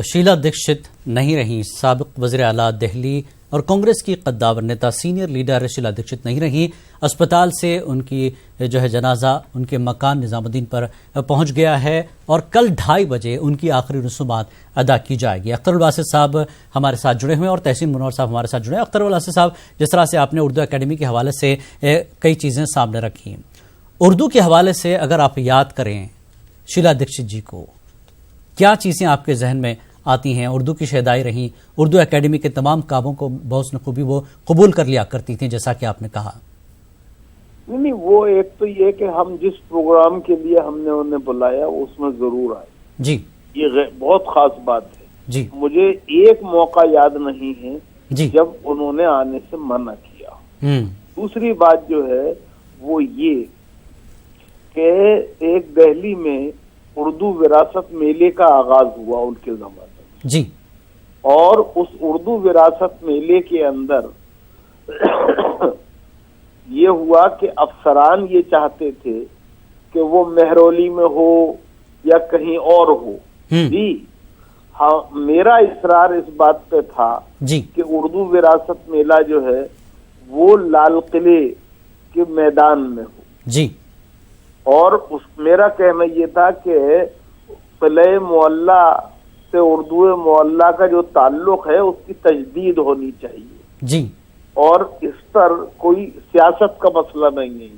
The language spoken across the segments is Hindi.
तो शीला दीक्षित नहीं रहीं, साबिक वज़ीर आला दिल्ली और कांग्रेस की कद्दावर नेता सीनियर लीडर शीला दीक्षित नहीं रहीं। अस्पताल से उनकी जनाजा उनके मकान निजामुद्दीन पर पहुंच गया है और कल 2:30 बजे उनकी आखिरी रसूमात अदा की जाएगी। अख्तर उल वासिद साहब हमारे साथ जुड़े हुए हैं और तहसीन मुनव्वर साहब हमारे साथ जुड़े हैं। अख्तर उल वासिद साहब, जिस तरह से आपने उर्दू अकेडमी के हवाले से कई चीज़ें सामने रखी, उर्दू के हवाले से अगर आप याद करें शीला दीक्षित जी को, क्या चीज़ें आपके जहन में आती हैं? उर्दू की शहदाई रहीं, उर्दू एकेडमी के तमाम कामों को बहुत खूबी वो कबूल कर लिया करती थी, जैसा कि आपने कहा। नहीं, वो एक तो ये कि हम जिस प्रोग्राम के लिए हमने उन्हें बुलाया उसमें जरूर आए जी, ये बहुत खास बात है जी। मुझे एक मौका याद नहीं है जी जब उन्होंने आने से मना किया। दूसरी बात जो है वो ये कि एक दिल्ली में उर्दू विरासत मेले का आगाज हुआ उनके जमाने में जी, और उस उर्दू विरासत मेले के अंदर ये हुआ कि अफसरान ये चाहते थे कि वो मेहरौली में हो या कहीं और हो जी। हाँ, मेरा इसरार इस बात पे था जी कि उर्दू विरासत मेला जो है वो लाल किले के मैदान में हो जी, और मेरा कहना ये था कि किले मोहल्ला से उर्दू मोहल्ला का जो ताल्लुक है उसकी तजदीद होनी चाहिए जी, और इस पर कोई सियासत का मसला नहीं है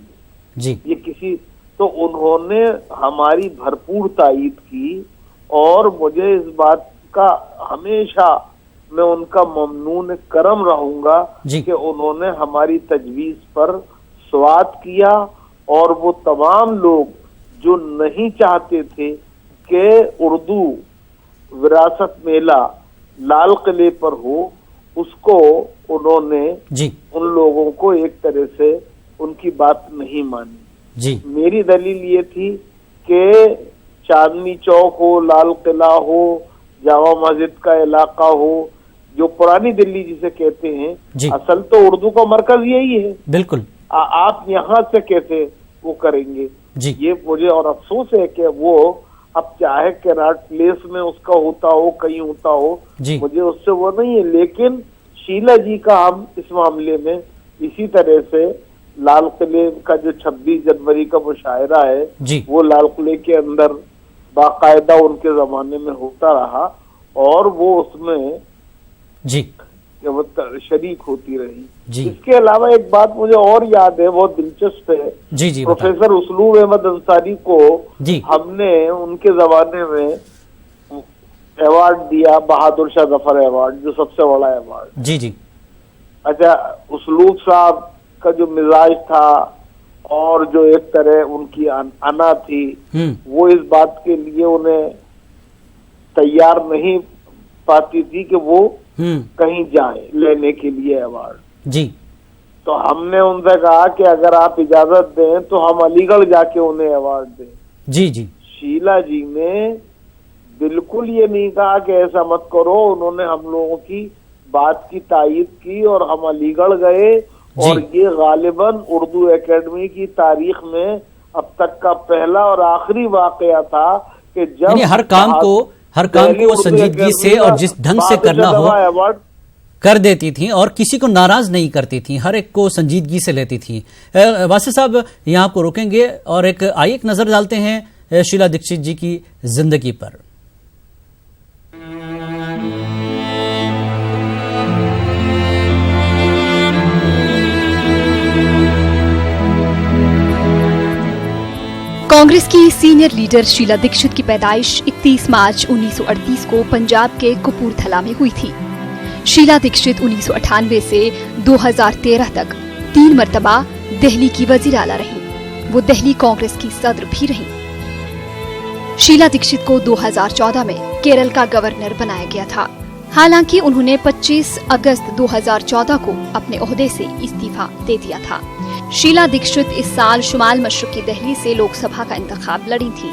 जी। ये किसी तो उन्होंने हमारी भरपूर तायीद की और मुझे इस बात का हमेशा मैं उनका ममनून करम रहूंगा कि उन्होंने हमारी तजवीज पर स्वाद किया और वो तमाम लोग जो नहीं चाहते थे कि उर्दू विरासत मेला लाल किले पर हो, उसको उन्होंने उन लोगों को एक तरह से उनकी बात नहीं मानी जी। मेरी दलील ये थी कि चांदनी चौक हो, लाल किला हो, जामा मस्जिद का इलाका हो, जो पुरानी दिल्ली जिसे कहते हैं, असल तो उर्दू का मरकज यही है। बिल्कुल। आप यहाँ से कैसे वो करेंगे जी। ये मुझे और अफसोस है कि वो अब चाहे कैनाट प्लेस में उसका होता हो, कहीं होता हो, मुझे उससे वो नहीं है। लेकिन शीला जी का हम इस मामले में इसी तरह से लाल किले का जो 26 जनवरी का मुशायरा है वो लाल किले के अंदर बाकायदा उनके जमाने में होता रहा और वो उसमें जी वो शरीक होती रही। इसके अलावा एक बात मुझे और याद है, बहुत दिलचस्प है। प्रोफेसर उसलूब अहमद अंसारी को हमने उनके जमाने में अवार्ड दिया, बहादुर शाह जफर अवार्ड, जो सबसे बड़ा अवार्ड। जी जी। अच्छा, उसलूब साहब का जो मिजाज था और जो एक तरह उनकी अना थी, वो इस बात के लिए उन्हें तैयार नहीं पाती थी कि वो कहीं जाए लेने के लिए अवार्ड जी। तो हमने उनसे कहा कि अगर आप इजाजत दें तो हम अलीगढ़ जाके उन्हें अवार्ड दें। जी जी। शीला जी ने बिल्कुल ये नहीं कहा कि ऐसा मत करो, उन्होंने हम लोगों की बात की तायीद की और हम अलीगढ़ गए और ये गालिबन उर्दू एकेडमी की तारीख में अब तक का पहला और आखिरी वाकया था कि जब हर काम को संजीदगी से और जिस ढंग से करना हो कर देती थी और किसी को नाराज नहीं करती थी, हर एक को संजीदगी से लेती थी। वासिद साहब, यहाँ आपको रोकेंगे और आइए एक नजर डालते हैं शीला दीक्षित जी की जिंदगी पर। कांग्रेस की सीनियर लीडर शीला दीक्षित की पैदाइश 31 मार्च 1938 को पंजाब के कपूरथला में हुई थी। शीला दीक्षित 1998 से 2013 तक 3 मरतबा दिल्ली की वजीर आला रहीं। वो दिल्ली कांग्रेस की सदर भी रहीं। शीला दीक्षित को 2014 में केरल का गवर्नर बनाया गया था। हालांकि उन्होंने 25 अगस्त 2014 को अपने ओहदे से इस्तीफा दे दिया था। शीला दीक्षित इस साल शुमाल मशरकी दिल्ली से लोकसभा का इंतखाब लड़ी थी।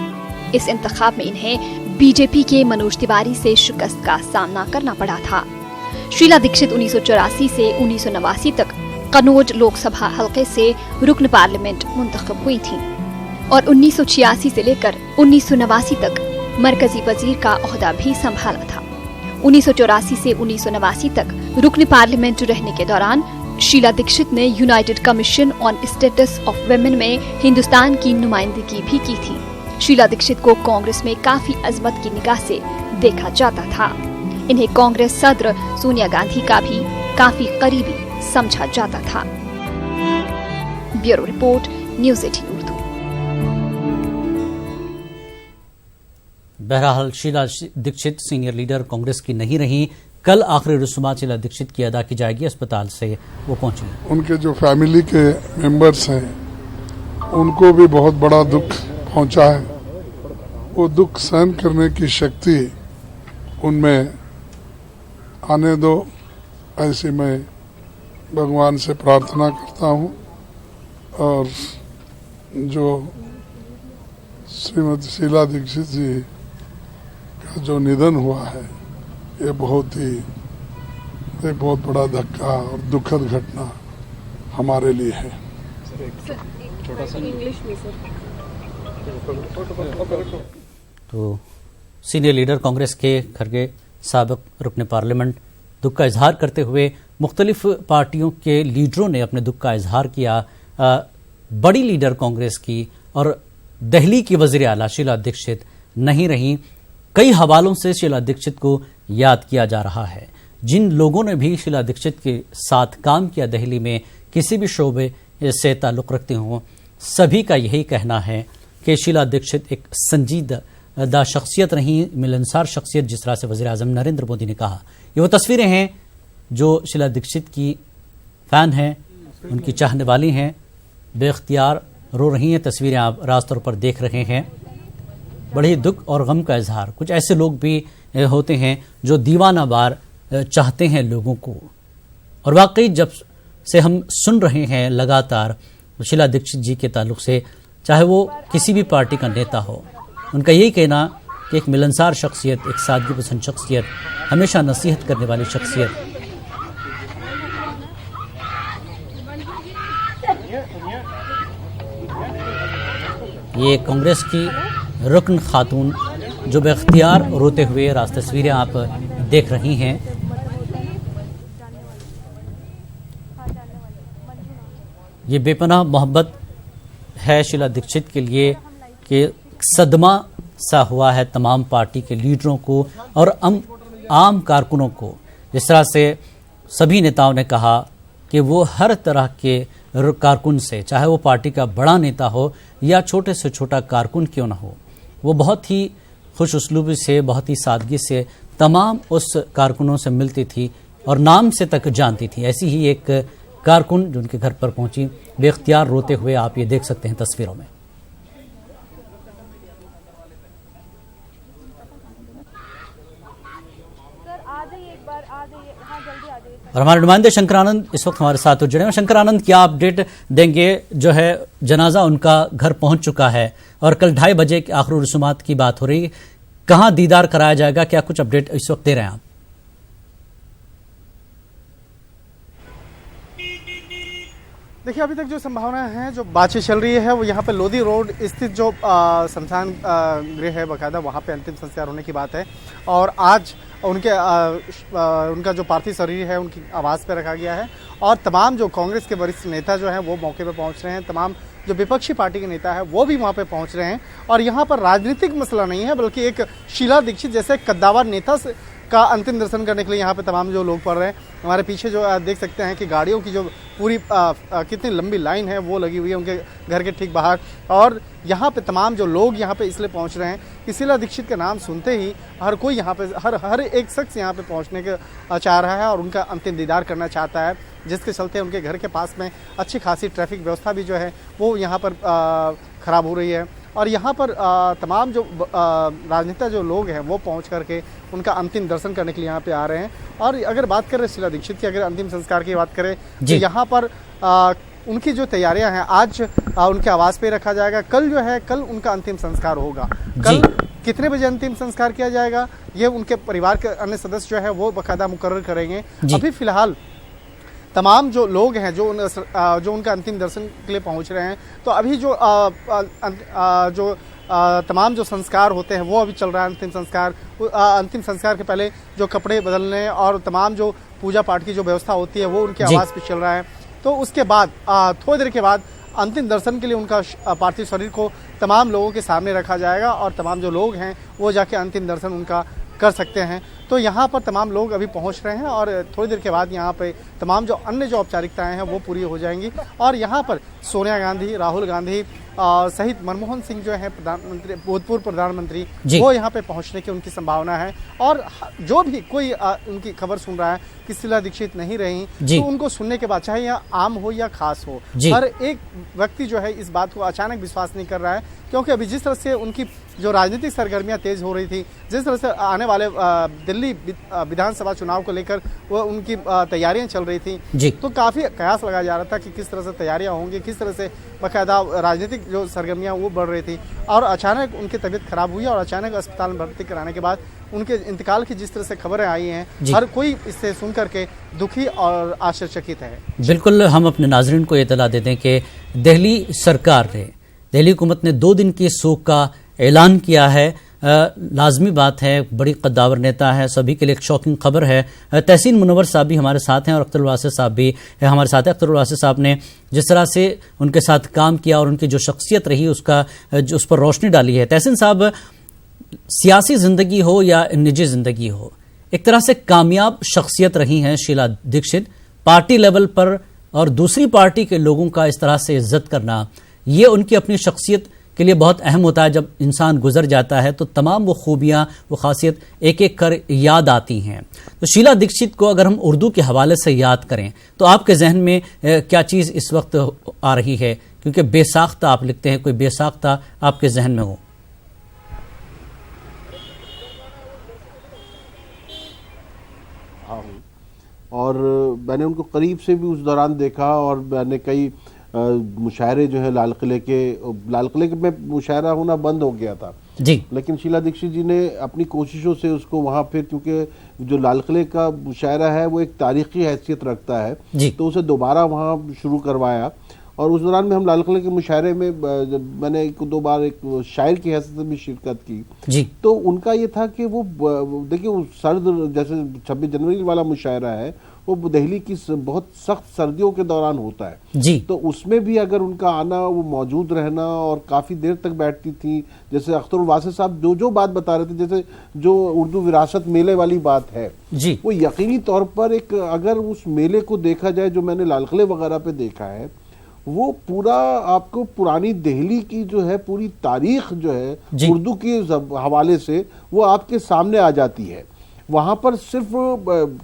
इस इंतखाब में इन्हें बीजेपी के मनोज तिवारी से शिकस्त का सामना करना पड़ा था। शीला दीक्षित 1984 से 1989 तक कन्नौज लोकसभा हलके से रुकन पार्लियामेंट मुंतखब हुई थी और 1986 से लेकर 1989 तक मरकजी वजीर का ओहदा भी संभाला था। 1984 से 1989 तक रुकन पार्लियामेंट रहने के दौरान शीला दीक्षित ने United commission on status of women में हिंदुस्तान की नुमाइंदगी भी की थी। शीला दीक्षित को कांग्रेस में काफी अजमत की निगाह से देखा जाता था। इन्हें कांग्रेस सदर सोनिया गांधी का भी काफी करीबी समझा जाता था। Bureau report, news 18 Urdu. बहरहाल शीला दीक्षित सीनियर लीडर कांग्रेस की नहीं रही। कल आखिरी रस्मात शीला दीक्षित की अदा की जाएगी। अस्पताल से वो पहुंची। उनके जो फैमिली के मेंबर्स हैं उनको भी बहुत बड़ा दुख पहुंचा है। वो दुख सहन करने की शक्ति उनमें आने दो, ऐसी मैं भगवान से प्रार्थना करता हूं। और जो श्रीमती शीला दीक्षित जी का जो निधन हुआ है, ये एक बहुत बड़ा धक्का और दुखद घटना हमारे लिए है। तो सीनियर लीडर कांग्रेस के खरगे साबिक रुकन पार्लियामेंट दुख का इजहार करते हुए मुख्तलिफ पार्टियों के लीडरों ने अपने दुख का इजहार किया। बड़ी लीडर कांग्रेस की और दिल्ली की वजीर आला शीला दीक्षित नहीं रही। कई हवालों से शीला दीक्षित को याद किया जा रहा है। जिन लोगों ने भी शीला दीक्षित के साथ काम किया, दिल्ली में किसी भी शोबे से ताल्लुक़ रखते हों, सभी का यही कहना है कि शीला दीक्षित एक संजीदा शख्सियत रही, मिलनसार शख्सियत, जिस तरह से वज़ीर आज़म नरेंद्र मोदी ने कहा। ये वो तस्वीरें हैं जो शीला दीक्षित की फ़ैन हैं, उनकी चाहने वाली हैं, बेख्तियार रो रही हैं। तस्वीरें आप राज तौर पर देख रहे हैं। बड़े दुख और गम का इजहार। कुछ ऐसे लोग भी होते हैं जो दीवाना वार चाहते हैं लोगों को, और वाकई जब से हम सुन रहे हैं लगातार शीला दीक्षित जी के ताल्लुक से, चाहे वो किसी भी पार्टी का नेता हो, उनका यही कहना कि एक मिलनसार शख्सियत, एक सादगी पसंद शख्सियत, हमेशा नसीहत करने वाली शख्सियत। ये कांग्रेस की रुकन खातून जो बेख्तियार रोते हुए राज तस्वीरें आप देख रही हैं। ये बेपनाह मोहब्बत है शीला दीक्षित के लिए कि सदमा सा हुआ है तमाम पार्टी के लीडरों को और आम कारकुनों को। जिस तरह से सभी नेताओं ने कहा कि वो हर तरह के कारकुन से, चाहे वो पार्टी का बड़ा नेता हो या छोटे से छोटा कारकुन क्यों ना हो, वो बहुत ही खुश उसलूबी से, बहुत ही सादगी से तमाम उस कारकुनों से मिलती थी और नाम से तक जानती थी। ऐसी ही एक कारकुन जो उनके घर पर पहुंची बेख्तियार रोते हुए, आप ये देख सकते हैं तस्वीरों में। और हमारे नुमाइंदे शंकर आनंद इस वक्त हमारे साथ जुड़े हैं। शंकर आनंद, क्या अपडेट देंगे? जो है जनाजा उनका घर पहुंच चुका है और कल 2:30 बजे की आखिरी रस्मात की बात हो रही है। कहां दीदार कराया जाएगा? क्या कुछ अपडेट इस वक्त दे रहे हैं आप? देखिए, अभी तक जो संभावना है, जो बातचीत चल रही है, वो यहाँ पे लोधी रोड स्थित जो शमशान गृह है बाकायदा, वहाँ पे अंतिम संस्कार होने की बात है। और आज उनका जो पार्थिव शरीर है उनकी आवास पे रखा गया है और तमाम जो कांग्रेस के वरिष्ठ नेता जो हैं वो मौके पे पहुंच रहे हैं। तमाम जो विपक्षी पार्टी के नेता है वो भी वहाँ पे पहुंच रहे हैं। और यहाँ पर राजनीतिक मसला नहीं है, बल्कि एक शीला दीक्षित जैसे कद्दावर नेता का अंतिम दर्शन करने के लिए यहाँ पे तमाम जो लोग पड़ रहे हैं। हमारे पीछे जो देख सकते हैं कि गाड़ियों की जो पूरी कितनी लंबी लाइन है वो लगी हुई है उनके घर के ठीक बाहर। और यहाँ पे तमाम जो लोग यहाँ पे इसलिए पहुँच रहे हैं कि शीला दीक्षित का नाम सुनते ही हर कोई यहाँ पे हर एक शख्स यहाँ पे पहुँचने का चाह रहा है और उनका अंतिम दीदार करना चाहता है, जिसके चलते उनके घर के पास में अच्छी खासी ट्रैफिक व्यवस्था भी जो है वो यहाँ पर ख़राब हो रही है। और यहाँ पर तमाम जो राजनेता जो लोग हैं वो पहुँच करके उनका अंतिम दर्शन करने के लिए यहाँ पे आ रहे हैं। और अगर बात करें शीला दीक्षित की, अगर अंतिम संस्कार की बात करें तो यहाँ पर उनकी जो तैयारियां हैं, आज उनके आवास पे रखा जाएगा। कल जो है, कल उनका अंतिम संस्कार होगा। कल कितने बजे अंतिम संस्कार किया जाएगा ये उनके परिवार के अन्य सदस्य जो है वो बाकायदा मुकर्रर करेंगे। अभी फिलहाल तमाम जो लोग हैं जो उनका अंतिम दर्शन के लिए पहुंच रहे हैं, तो अभी जो तमाम जो संस्कार होते हैं वो अभी चल रहा है। अंतिम संस्कार के पहले जो कपड़े बदलने और तमाम जो पूजा पाठ की जो व्यवस्था होती है वो उनके आवास पे चल रहा है। तो उसके बाद थोड़ी देर के बाद अंतिम दर्शन के लिए उनका पार्थिव शरीर को तमाम लोगों के सामने रखा जाएगा और तमाम जो लोग हैं वो जाके अंतिम दर्शन उनका कर सकते हैं। तो यहाँ पर तमाम लोग अभी पहुँच रहे हैं और थोड़ी देर के बाद यहाँ पे तमाम जो अन्य जो औपचारिकताएं हैं वो पूरी हो जाएंगी और यहाँ पर सोनिया गांधी, राहुल गांधी सहित मनमोहन सिंह जो है प्रधानमंत्री, भूतपूर्व प्रधानमंत्री, वो यहाँ पे पहुँचने की उनकी संभावना है। और जो भी कोई उनकी खबर सुन रहा है कि शीला दीक्षित नहीं रही, तो उनको सुनने के बाद चाहे यह आम हो या खास हो, हर एक व्यक्ति जो है इस बात को अचानक विश्वास नहीं कर रहा है, क्योंकि अभी जिस तरह से उनकी जो राजनीतिक सरगर्मियां तेज हो रही थी, जिस तरह से आने वाले दिल्ली विधानसभा चुनाव को लेकर वो उनकी तैयारियां चल रही थी, तो काफी कयास लगाया जा रहा था कि किस तरह से तैयारियां होंगी, किस तरह से बाकायदा राजनीतिक जो सरगर्मियां वो बढ़ रही थी। और अचानक उनकी तबीयत खराब हुई और अचानक अस्पताल में भर्ती कराने के बाद उनके इंतकाल की जिस तरह से खबरें आई हैं, हर कोई इससे सुन करके दुखी और आश्चर्यचकित है। बिल्कुल, हम अपने नाजरीन को इतला दे दें कि दिल्ली सरकार ने, दिल्ली हुकूमत ने 2 दिन की शोक का ऐलान किया है। लाजमी बात है, बड़ी कद्दावर नेता है, सभी के लिए एक शॉकिंग खबर है। तहसीन मुनव्वर साहब भी हमारे साथ हैं और अख्तर वासिफ साहब भी हमारे साथ हैं। अख्तर वासिफ साहब ने जिस तरह से उनके साथ काम किया और उनकी जो शख्सियत रही उसका जो उस पर रोशनी डाली है। तहसीन साहब, सियासी जिंदगी हो या निजी जिंदगी हो, एक तरह से कामयाब शख्सियत रही हैं शीला दीक्षित। पार्टी लेवल पर और दूसरी पार्टी के लोगों का इस तरह से इज्जत करना, ये उनकी अपनी शख्सियत के लिए बहुत अहम होता है। जब इंसान गुजर जाता है तो तमाम वो खूबियां, वो खासियत एक एक कर याद आती हैं। तो शीला दीक्षित को अगर हम उर्दू के हवाले से याद करें तो आपके जहन में क्या चीज़ इस वक्त आ रही है? क्योंकि बेसाख्ता आप लिखते हैं, कोई बेसाख्ता आपके जहन में हो? हाँ, और मैंने उनको करीब से भी उस दौरान देखा और मैंने कई मुशायरे जो है लाल किले में मुशायरा होना बंद हो गया था जी, लेकिन शीला दीक्षित जी ने अपनी कोशिशों से उसको वहाँ फिर, क्योंकि जो लाल किले का मुशायरा है वो एक तारीखी हैसियत रखता है जी, तो उसे दोबारा वहाँ शुरू करवाया। और उस दौरान में हम लाल किले के मुशायरे में मैंने 1-2 बार एक शायर की हैसियत में भी शिरकत की जी। तो उनका ये था कि वो देखिए, वो सर्द, जैसे 26 जनवरी वाला मुशायरा है वो दिल्ली की बहुत सख्त सर्दियों के दौरान होता है जी, तो उसमें भी अगर उनका आना, वो मौजूद रहना और काफ़ी देर तक बैठती थी। जैसे अख्तर वासिफ साहब जो बात बता रहे थे, जैसे जो उर्दू विरासत मेले वाली बात है जी, वो यकीनी तौर पर एक, अगर उस मेले को देखा जाए जो मैंने लाल किले वगैरह पे देखा है, वो पूरा आपको पुरानी दिल्ली की जो है पूरी तारीख जो है उर्दू के हवाले से वो आपके सामने आ जाती है। वहाँ पर सिर्फ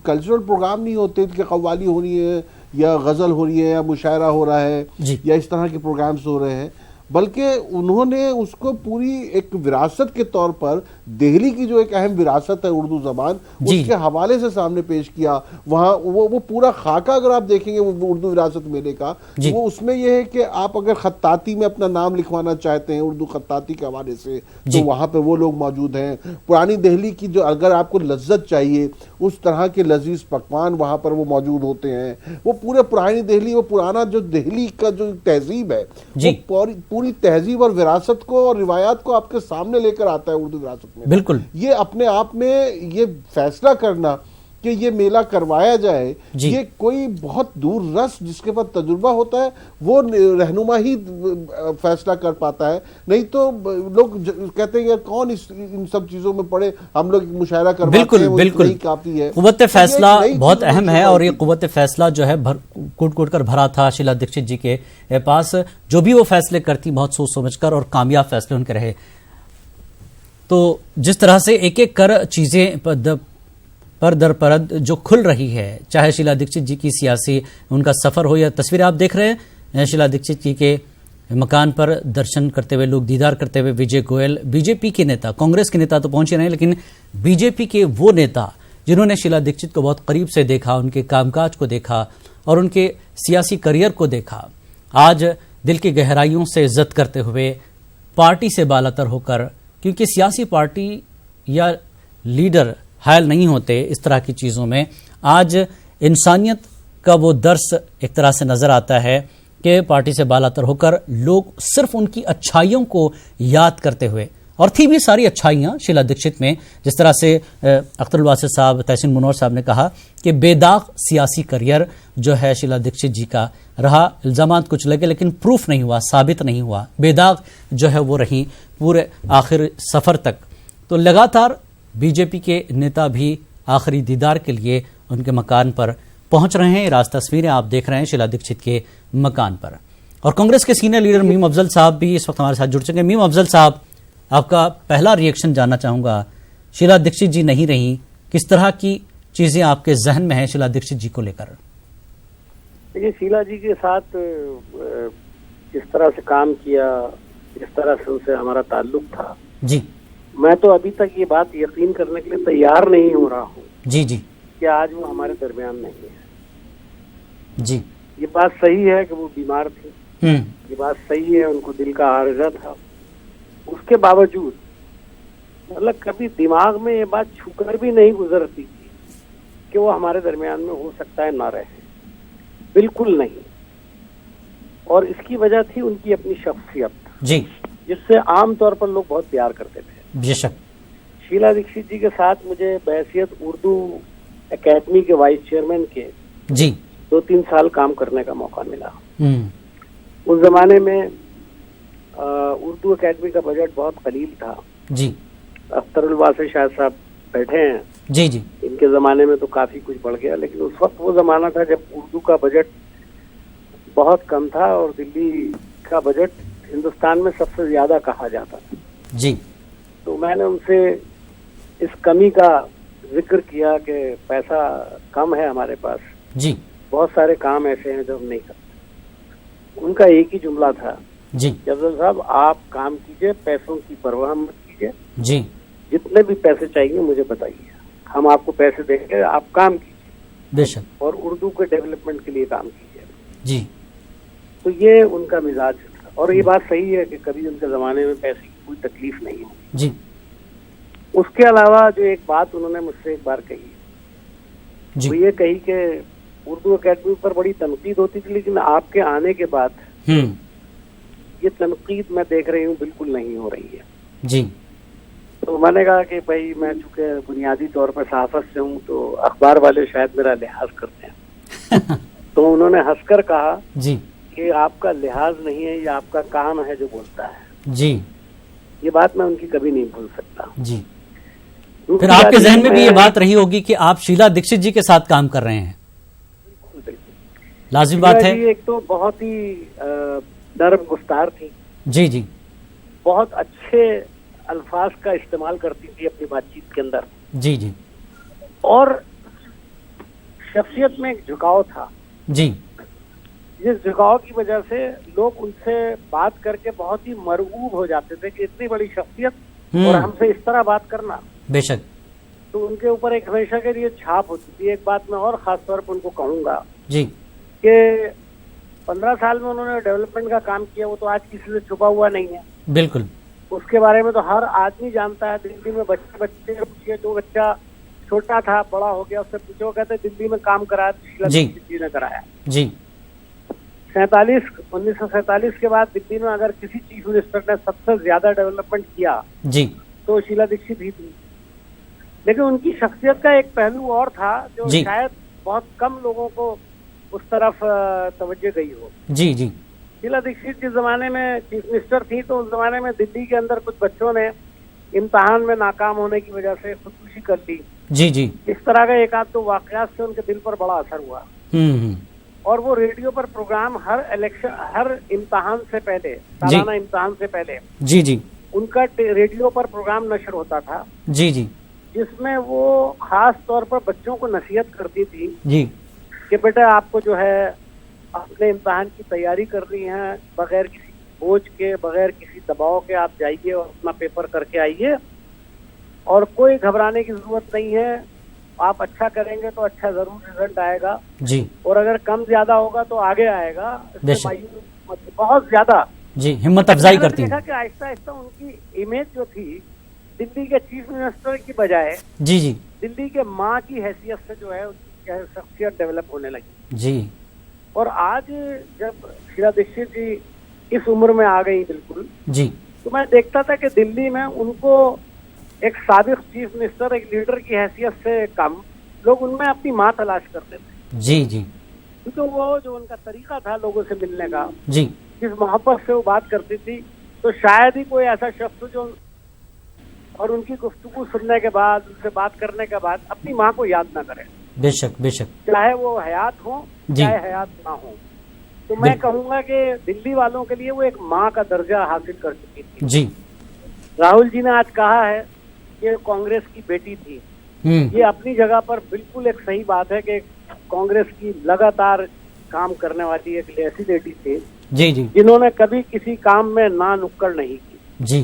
कल्चरल प्रोग्राम नहीं होते कि कव्वाली हो रही है या गज़ल हो रही है या मुशायरा हो रहा है या इस तरह के प्रोग्राम्स हो रहे हैं, बल्कि उन्होंने उसको पूरी एक विरासत के तौर पर दिल्ली की जो एक अहम विरासत है उर्दू ज़बान, उसके हवाले से सामने पेश किया। वहाँ वो पूरा खाका अगर आप देखेंगे वो उर्दू विरासत मेले का, वो उसमें यह है कि आप अगर खत्ताती में अपना नाम लिखवाना चाहते हैं उर्दू खत्ताती के हवाले से, तो वहाँ पर वो लोग मौजूद हैं। पुरानी दिल्ली की जो, अगर आपको लज्जत चाहिए, उस तरह के लजीज पकवान वहाँ पर वो मौजूद होते हैं। वो पूरे पुरानी दिल्ली, वो पुराना जो दिल्ली का जो तहजीब है, वो पूरी तहजीब और विरासत को और रिवायात को आपके सामने लेकर आता है उर्दू विरासत में। बिल्कुल, ये अपने आप में ये फैसला करना कि ये मेला करवाया जाए, ये कोई बहुत दूर रस जिसके पास तजुर्बा होता है वो रहनुमा ही फैसला कर पाता है। नहीं तो लोग कहते हैं कौन इन सब चीजों में पड़े, हम लोग मुशायरा करवाते हैं, बिल्कुल काफी है। कुव्वत फैसला बहुत अहम है और ये कुव्वत फैसला जो है कूट कर भरा था शीला दीक्षित जी के पास। जो भी वो फैसले करती बहुत सोच समझकर और कामयाब फैसले उनके रहे। तो जिस तरह से एक एक कर चीजें पर दर परद जो खुल रही है, चाहे शीला दीक्षित जी की सियासी उनका सफर हो या तस्वीर आप देख रहे हैं शीला दीक्षित जी के मकान पर दर्शन करते हुए लोग, दीदार करते हुए विजय गोयल, बीजेपी के नेता, कांग्रेस के नेता तो पहुंच ही नहीं, लेकिन बीजेपी के वो नेता जिन्होंने शीला दीक्षित को बहुत करीब से देखा, उनके कामकाज को देखा और उनके सियासी करियर को देखा, आज दिल की गहराइयों से इज्जत करते हुए पार्टी से बालातर होकर, क्योंकि सियासी पार्टी या लीडर हायल नहीं होते इस तरह की चीज़ों में, आज इंसानियत का वो दर्स एक तरह से नज़र आता है कि पार्टी से बालातर होकर लोग सिर्फ उनकी अच्छाइयों को याद करते हुए, और थी भी सारी अच्छाइयाँ शीला दीक्षित में, जिस तरह से अख्तरुल वासिद साहब, तहसीन मुनव्वर साहब ने कहा कि बेदाग सियासी करियर जो है शीला दीक्षित जी का रहा। इल्ज़ामात कुछ लगे लेकिन प्रूफ नहीं हुआ, साबित नहीं हुआ, बेदाग जो है वो रही पूरे आखिर सफ़र तक। तो लगातार बीजेपी के नेता भी आखिरी दीदार के लिए उनके मकान पर पहुंच रहे हैं। राज तस्वीरें आप देख रहे हैं शीला दीक्षित के मकान पर। और कांग्रेस के सीनियर लीडर मीम अफजल साहब भी इस वक्त हमारे साथ जुड़ चुके हैं। मीम अफजल साहब, आपका पहला रिएक्शन जानना चाहूंगा, शीला दीक्षित जी नहीं रही, किस तरह की चीजें आपके जहन में हैं शीला दीक्षित जी को लेकर? देखिए, शीला जी के साथ जिस तरह से काम किया, जिस तरह से उनसे हमारा ताल्लुक था जी, मैं तो अभी तक ये बात यकीन करने के लिए तैयार नहीं हो रहा हूँ जी जी कि आज वो हमारे दरमियान नहीं है। जी, ये बात सही है कि वो बीमार थी, ये बात सही है उनको दिल का आर्जा था, उसके बावजूद मतलब कभी दिमाग में ये बात छूकर भी नहीं गुजरती थी कि वो हमारे दरमियान में हो सकता है ना रहे, बिल्कुल नहीं। और इसकी वजह थी उनकी अपनी शख्सियत जी, जिससे आमतौर पर लोग बहुत प्यार करते थे। बेशक। शीला दीक्षित जी के साथ मुझे बहैसियत उर्दू एकेडमी के वाइस चेयरमैन के जी 2-3 साल काम करने का मौका मिला। उस जमाने में उर्दू एकेडमी का बजट बहुत कलील था जी। अख्तरुल वासिद शाह साहब बैठे हैं जी जी, इनके जमाने में तो काफी कुछ बढ़ गया, लेकिन उस वक्त वो जमाना था जब उर्दू का बजट बहुत कम था और दिल्ली का बजट हिंदुस्तान में सबसे ज्यादा कहा जाता था जी। तो मैंने उनसे इस कमी का जिक्र किया कि पैसा कम है हमारे पास जी, बहुत सारे काम ऐसे हैं जो हम नहीं करते। उनका एक ही जुमला था जी, अफजल साहब आप काम कीजिए, पैसों की परवाह मत कीजिए जी, जितने भी पैसे चाहिए मुझे बताइए, हम आपको पैसे देंगे, आप काम कीजिए बेशक, और उर्दू के डेवलपमेंट के लिए काम कीजिए जी। तो ये उनका मिजाज था और ये बात सही है कि कभी उनके जमाने में पैसे की कोई तकलीफ नहीं हुई जी। उसके अलावा जो एक बात उन्होंने मुझसे एक बार कही जी, वो ये कही कि उर्दू एकेडमी पर बड़ी तनकीद होती थी, लेकिन आपके आने के बाद ये तनकीद मैं देख रही हूँ बिल्कुल नहीं हो रही है जी। तो मैंने कहा कि भाई मैं चूंकि बुनियादी तौर पर सहाफत से हूँ तो अखबार वाले शायद मेरा लिहाज करते हैं तो उन्होंने हंसकर कहा जी कि आपका लिहाज नहीं है, ये आपका काम है जो बोलता है जी। ये बात मैं उनकी कभी नहीं भूल सकता जी। फिर आपके जहन में भी ये बात रही होगी कि आप शीला दीक्षित जी के साथ काम कर रहे हैं। लाजिम बात है। एक तो बहुत ही नरम गुफ्तार थी जी जी, बहुत अच्छे अल्फाज का इस्तेमाल करती थी अपनी बातचीत के अंदर जी जी, और शख्सियत में एक झुकाव था जी, जिस झुकाव की वजह से लोग उनसे बात करके बहुत ही मरगूब हो जाते थे कि इतनी बड़ी शख्सियत और हमसे इस तरह बात करना। बेशक। तो उनके ऊपर एक हमेशा के लिए छाप होती थी। एक बात मैं और खास तौर पर उनको कहूंगा जी कि 15 साल में उन्होंने डेवलपमेंट का काम किया, वो तो आज किसी से छुपा हुआ नहीं है। बिल्कुल। उसके बारे में तो हर आदमी जानता है। दिल्ली में बच्चे पूछिए, जो बच्चा छोटा था बड़ा हो गया उससे पूछो, कहते दिल्ली में काम कराया तो शीला दीक्षित जी ने कराया जी। 1947 के बाद दिल्ली में अगर किसी चीफ मिनिस्टर ने सबसे ज्यादा डेवलपमेंट किया जी तो शीला दीक्षित ही थी। लेकिन उनकी शख्सियत का एक पहलू और था जो शायद बहुत कम लोगों को उस तरफ तवज्जो गई हो। जी जी। शीला दीक्षित जिस जमाने में चीफ मिनिस्टर थी तो उस जमाने में दिल्ली के अंदर कुछ बच्चों ने इम्तिहान में नाकाम होने की वजह से खुदकुशी कर ली। जी जी। इस तरह का एक आध तो वाकयात से उनके दिल पर बड़ा असर हुआ। और वो रेडियो पर प्रोग्राम हर इम्तिहान से पहले, सालाना इम्तिहान से पहले जी जी उनका रेडियो पर प्रोग्राम नशर होता था जी जी, जिसमें वो खास तौर पर बच्चों को नसीहत करती थी जी कि बेटा आपको जो है अपने इम्तिहान की तैयारी करनी है, बगैर किसी बोझ के, बगैर किसी दबाव के आप जाइए और अपना पेपर करके आइए और कोई घबराने की जरूरत नहीं है। आप अच्छा करेंगे तो अच्छा जरूर रिजल्ट आएगा जी, और अगर कम ज्यादा होगा तो आगे आएगा। बहुत ज्यादा जी हिम्मत अफजाई करती है। देखा कि आहिस्ता आहिस्ता उनकी इमेज जो थी दिल्ली के चीफ मिनिस्टर की बजाय जी जी दिल्ली के माँ की हैसियत से जो है उनकी शख्सियत डेवलप होने लगी। जी। और आज जब शीला दीक्षित जी इस उम्र में आ गई बिल्कुल जी, तो मैं देखता था कि दिल्ली में उनको एक साबिक चीफ मिनिस्टर, एक लीडर की हैसियत से कम लोग उनमें अपनी माँ तलाश करते थे। जी जी, क्योंकि वो जो उनका तरीका था लोगों से मिलने का, जी, जिस मोहब्बत से वो बात करती थी, तो शायद ही कोई ऐसा शख्स जो और उनकी गुफ्तगू सुनने के बाद, उनसे बात करने के बाद अपनी माँ को याद ना करे। बेशक बेशक, चाहे वो हयात हो चाहे हयात ना हो। तो मैं कहूंगा कि दिल्ली वालों के लिए वो एक माँ का दर्जा हासिल कर चुकी थी। जी, राहुल जी ने आज कहा है कि कांग्रेस की बेटी थी, ये अपनी जगह पर बिल्कुल एक सही बात है कि कांग्रेस की लगातार काम करने वाली एक ऐसी लेडी थी जी जी, जिन्होंने कभी किसी काम में ना नुक्कड़ नहीं की, जी,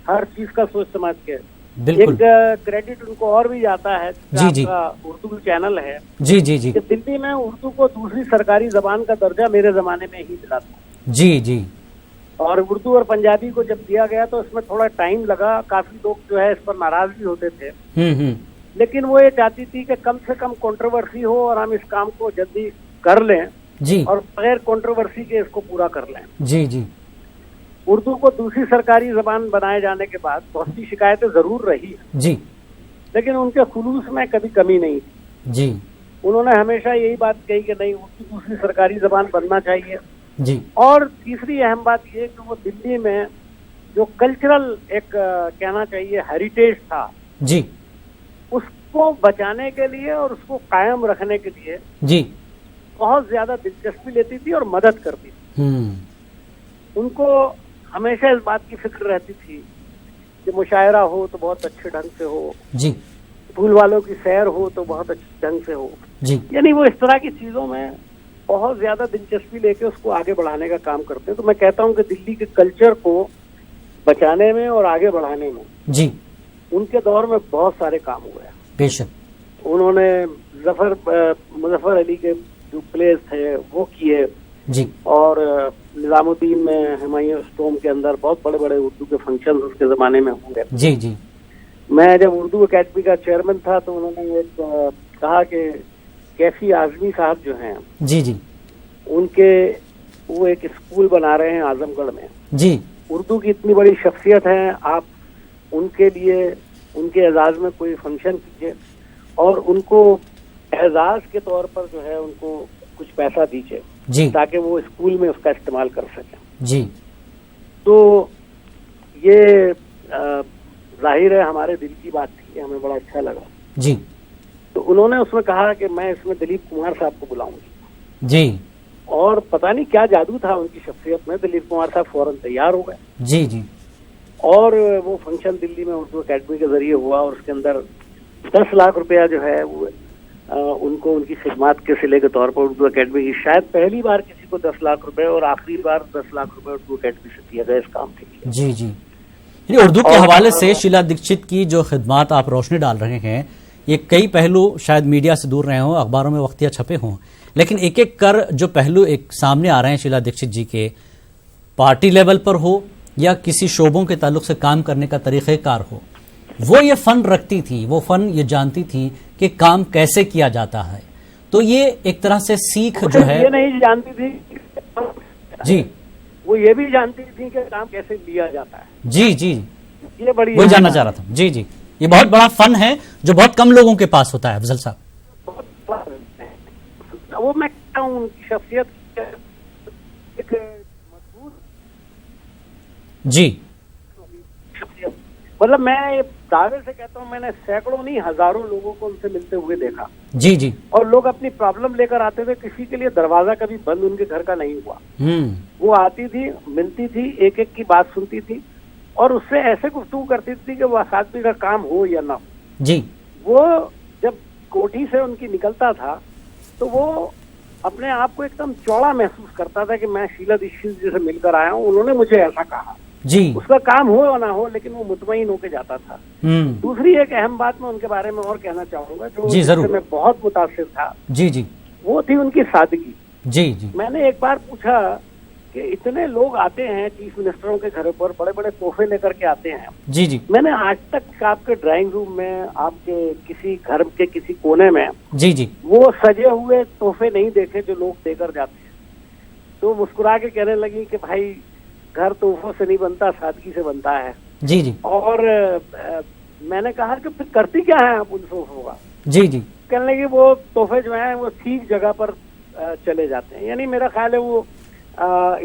हर चीज का सोच समझ के। बिल्कुल, एक क्रेडिट उनको और भी जाता है, जी जी, उर्दू चैनल है, जी जी जी, कि दिल्ली में उर्दू को दूसरी सरकारी जबान का दर्जा मेरे जमाने में ही मिला था। जी जी, और उर्दू और पंजाबी को जब दिया गया तो इसमें थोड़ा टाइम लगा, काफी लोग जो है इस पर नाराज भी होते थे, लेकिन वो ये चाहती थी कि कम से कम कंट्रोवर्सी हो और हम इस काम को जल्दी कर लें जी, और बगैर कंट्रोवर्सी के इसको पूरा कर लें। जी जी, उर्दू को दूसरी सरकारी जबान बनाए जाने के बाद बहुत सी शिकायतें जरूर रही, जी, लेकिन उनके खुलूस में कभी कमी नहीं थी। जी, उन्होंने हमेशा यही बात कही कि नहीं, उर्दू दूसरी सरकारी जबान बनना चाहिए। जी, और तीसरी अहम बात यह कि वो दिल्ली में जो कल्चरल एक कहना चाहिए हेरिटेज था, जी, उसको बचाने के लिए और उसको कायम रखने के लिए जी, बहुत ज्यादा दिलचस्पी लेती थी और मदद करती थी। उनको हमेशा इस बात की फिक्र रहती थी कि मुशायरा हो तो बहुत अच्छे ढंग से हो, जी, फूल वालों की सैर हो तो बहुत अच्छे ढंग से हो, जी, यानी वो इस तरह की चीजों में बहुत ज्यादा दिलचस्पी लेके उसको आगे बढ़ाने का काम करते हैं। तो मैं कहता हूँ कि दिल्ली के कल्चर को बचाने में और आगे बढ़ाने में जी, उनके दौर में बहुत सारे काम हुए हैं। बेशक, उन्होंने मुजफ्फर अली के जो प्लेस थे वो किए, जी, और निजामुद्दीन में हुमायूं स्टोम के अंदर बहुत बड़े बड़े उर्दू के फंक्शन उसके जमाने में होंगे। जी जी, मैं जब उर्दू अकेडमी का चेयरमैन था तो उन्होंने एक कहा कि कैफी आजमी साहब जो हैं, जी जी, उनके वो एक स्कूल बना रहे हैं आजमगढ़ में। जी, उर्दू की इतनी बड़ी शख्सियत है, आप उनके लिए उनके एजाज में कोई फंक्शन कीजिए और उनको एजाज के तौर पर जो है उनको कुछ पैसा दीजिए, जी, ताकि वो स्कूल में उसका इस्तेमाल कर सकें। जी, तो ये जाहिर है हमारे दिल की बात थी, हमें बड़ा अच्छा लगा। जी, तो उन्होंने उसमें कहा कि मैं इसमें दिलीप कुमार साहब को बुलाऊंगी, जी, और पता नहीं क्या जादू था उनकी शख्सियत में, दिलीप कुमार साहब फौरन तैयार हो गए। जी, जी, और वो फंक्शन दिल्ली में उर्दू अकेडमी के जरिए हुआ और उसके अंदर 10 लाख रुपया जो है वो उनको उनकी खिदमत के सिले के तौर पर उर्दू अकेडमी की, शायद पहली बार किसी को 10 लाख रुपए और आखिरी बार 10 लाख रुपए उर्दू अकेडमी से दिया गया इस काम के लिए। जी जी, यानी उर्दू के हवाले से शीला दीक्षित की जो खिदमत आप रोशनी डाल रहे हैं, ये कई पहलू शायद मीडिया से दूर रहे हों, अखबारों में वक्तिया छपे हों, लेकिन एक एक कर जो पहलू एक सामने आ रहे हैं शीला दीक्षित जी के, पार्टी लेवल पर हो या किसी शोबों के ताल्लुक से काम करने का तरीक़ेकार हो, वो ये फन रखती थी, वो फन ये जानती थी कि काम कैसे किया जाता है। तो ये एक तरह से सीख जो है, ये नहीं जानती थी जी, वो ये भी जानती थी कि काम कैसे लिया जाता है। जी जी, ये बड़ी वही जानना चाह रहा था। जी जी, ये बहुत बड़ा फन है जो बहुत कम लोगों के पास होता है अफजल साहब। वो मैं कहता हूँ उनकी शख्सियत एक मजबूत, जी, शख्सियत, मतलब मैं दावे से कहता हूँ मैंने सैकड़ों नहीं हजारों लोगों को उनसे मिलते हुए देखा। जी जी, और लोग अपनी प्रॉब्लम लेकर आते थे, किसी के लिए दरवाजा कभी बंद उनके घर का नहीं हुआ। वो आती थी, मिलती थी, एक एक की बात सुनती थी और उससे ऐसे गुफ्तगू करती थी कि वो आदमी का काम हो या ना हो। जी, वो जब कोठी से उनकी निकलता था तो वो अपने आप को एकदम चौड़ा महसूस करता था कि मैं शीला दीक्षित जी से मिलकर आया हूँ, उन्होंने मुझे ऐसा कहा। जी, उसका काम हो या ना हो, लेकिन वो मुतमईन होके जाता था। दूसरी एक अहम बात मैं उनके बारे में और कहना चाहूंगा जो जी, जरूर, मैं बहुत मुतासिर था, जी जी, वो थी उनकी सादगी। जी जी, मैंने एक बार पूछा कि इतने लोग आते हैं चीफ मिनिस्टरों के घर पर, बड़े बड़े तोहफे लेकर के आते हैं, जी जी, मैंने आज तक आपके ड्राइंग रूम में, आपके किसी घर के किसी कोने में जी जी, वो सजे हुए तोहफे नहीं देखे जो लोग देकर जाते हैं। तो मुस्कुरा के कहने लगी कि भाई घर तोहफों से नहीं बनता, सादगी से बनता है। जी जी। और मैंने कहा कि फिर करती क्या है आप उन तोहफों का? जी जी। कहने लगी वो तोहफे जो हैं वो ठीक जगह पर चले जाते हैं। यानी मेरा ख्याल है वो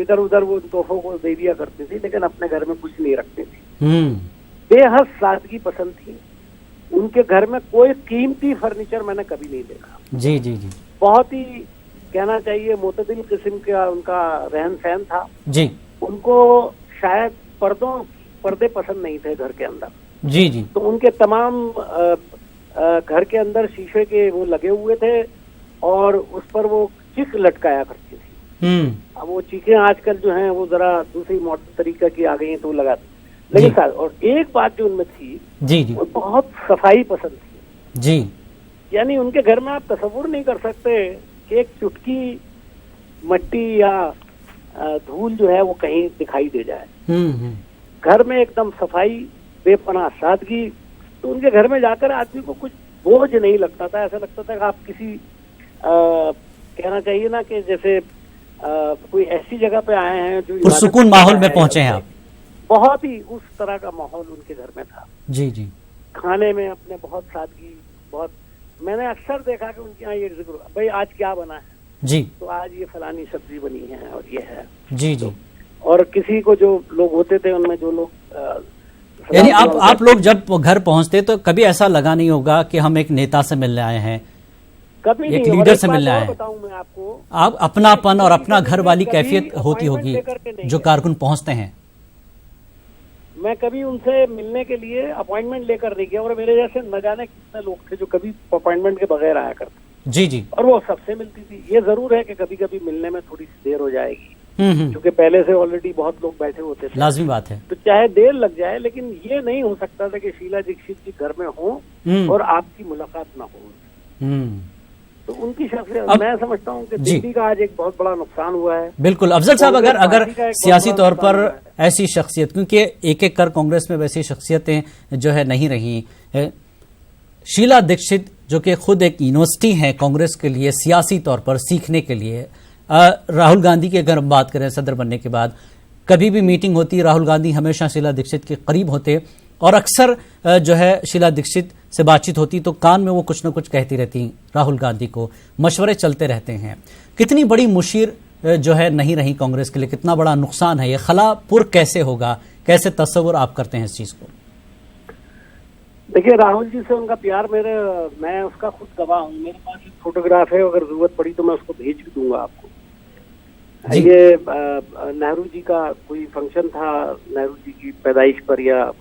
इधर उधर वो तोहफों को दे दिया करती थी, लेकिन अपने घर में कुछ नहीं रखती थी। बेहद सादगी पसंद थी। उनके घर में कोई कीमती फर्नीचर मैंने कभी नहीं देखा। जी जी जी। बहुत ही कहना चाहिए मोतदिल किस्म का उनका रहन सहन था। जी। उनको शायद पर्दे पसंद नहीं थे घर के अंदर। जी जी। तो उनके तमाम घर के अंदर शीशे के वो लगे हुए थे और उस पर वो चिक लटकाया करती थी। अब वो चीखें आजकल जो हैं वो जरा दूसरी मॉडर्न तरीका की आ गई हैं तो वो लगाते, लेकिन और एक बात जो उनमें थी जी जी, वो बहुत सफाई पसंद थी। जी। यानी उनके घर में आप तस्वुर नहीं कर सकते कि एक चुटकी मट्टी या धूल जो है वो कहीं दिखाई दे जाए। घर में एकदम सफाई, बेपनाह सादगी। तो उनके घर में जाकर आदमी को कुछ बोझ नहीं लगता था। ऐसा लगता था कि आप किसी कहना चाहिए ना कि जैसे कोई ऐसी जगह पे आए हैं जो पुरसुकून माहौल में पहुंचे हैं आप। बहुत ही उस तरह का माहौल उनके घर में था। जी जी। खाने में अपने बहुत सादगी, बहुत मैंने अक्सर देखा कि उनके यहाँ ये जिक्र, भाई आज क्या बना है जी, तो आज ये फलानी सब्जी बनी है और ये है। जी जी। और किसी को जो लोग होते थे उनमें जो लोग यानी आप लोग जब घर पहुंचते तो कभी ऐसा लगा नहीं होगा कि हम एक नेता से मिलने आए हैं, कभी एक लीडर से मिलने आए हैं। बताऊं मैं आपको, आप अपनापन और अपना घर वाली कैफियत होती होगी जो कारकुन पहुंचते हैं। मैं कभी उनसे मिलने के लिए अपॉइंटमेंट लेकर नहीं गया और मेरे जैसे न जाने कितने लोग थे जो कभी अपॉइंटमेंट के बगैर आया करते। जी जी। और वो सबसे मिलती थी। ये जरूर है कि कभी कभी मिलने में थोड़ी सी देर हो जाएगी, क्योंकि पहले से ऑलरेडी बहुत लोग बैठे होते थे। लाजमी बात है। तो चाहे देर लग जाए, लेकिन ये नहीं हो सकता था कि शीला दीक्षित जी घर में हो और आपकी मुलाकात ना हो। तो उनकी शख्सियत मैं समझता हूँ कि दिल्ली का आज एक बहुत बड़ा नुकसान हुआ है। बिल्कुल अफजल साहब, अगर सियासी तौर पर ऐसी शख्सियत, क्योंकि एक एक कर कांग्रेस में वैसी शख्सियतें जो है नहीं रही। शीला दीक्षित जो कि खुद एक यूनिवर्सिटी है कांग्रेस के लिए सियासी तौर पर सीखने के लिए। राहुल गांधी की अगर हम बात करें सदर बनने के बाद, कभी भी मीटिंग होती राहुल गांधी हमेशा शीला दीक्षित के करीब होते और अक्सर जो है शीला दीक्षित से बातचीत होती तो कान में वो कुछ न कुछ कहती रहती राहुल गांधी को, मशवरे चलते रहते हैं। कितनी बड़ी मुशीर जो है नहीं रही कांग्रेस के लिए, कितना बड़ा नुकसान है ये, खला पुर कैसे होगा, कैसे तस्वुर आप करते हैं इस चीज को? देखिए, राहुल जी से उनका प्यार मैं उसका खुद गवाह हूँ। मेरे पास एक फोटोग्राफ है, अगर जरूरत पड़ी तो मैं उसको भेज भी दूंगा आपको। ये नेहरू जी का कोई फंक्शन था, नेहरू जी की पैदाइश पर या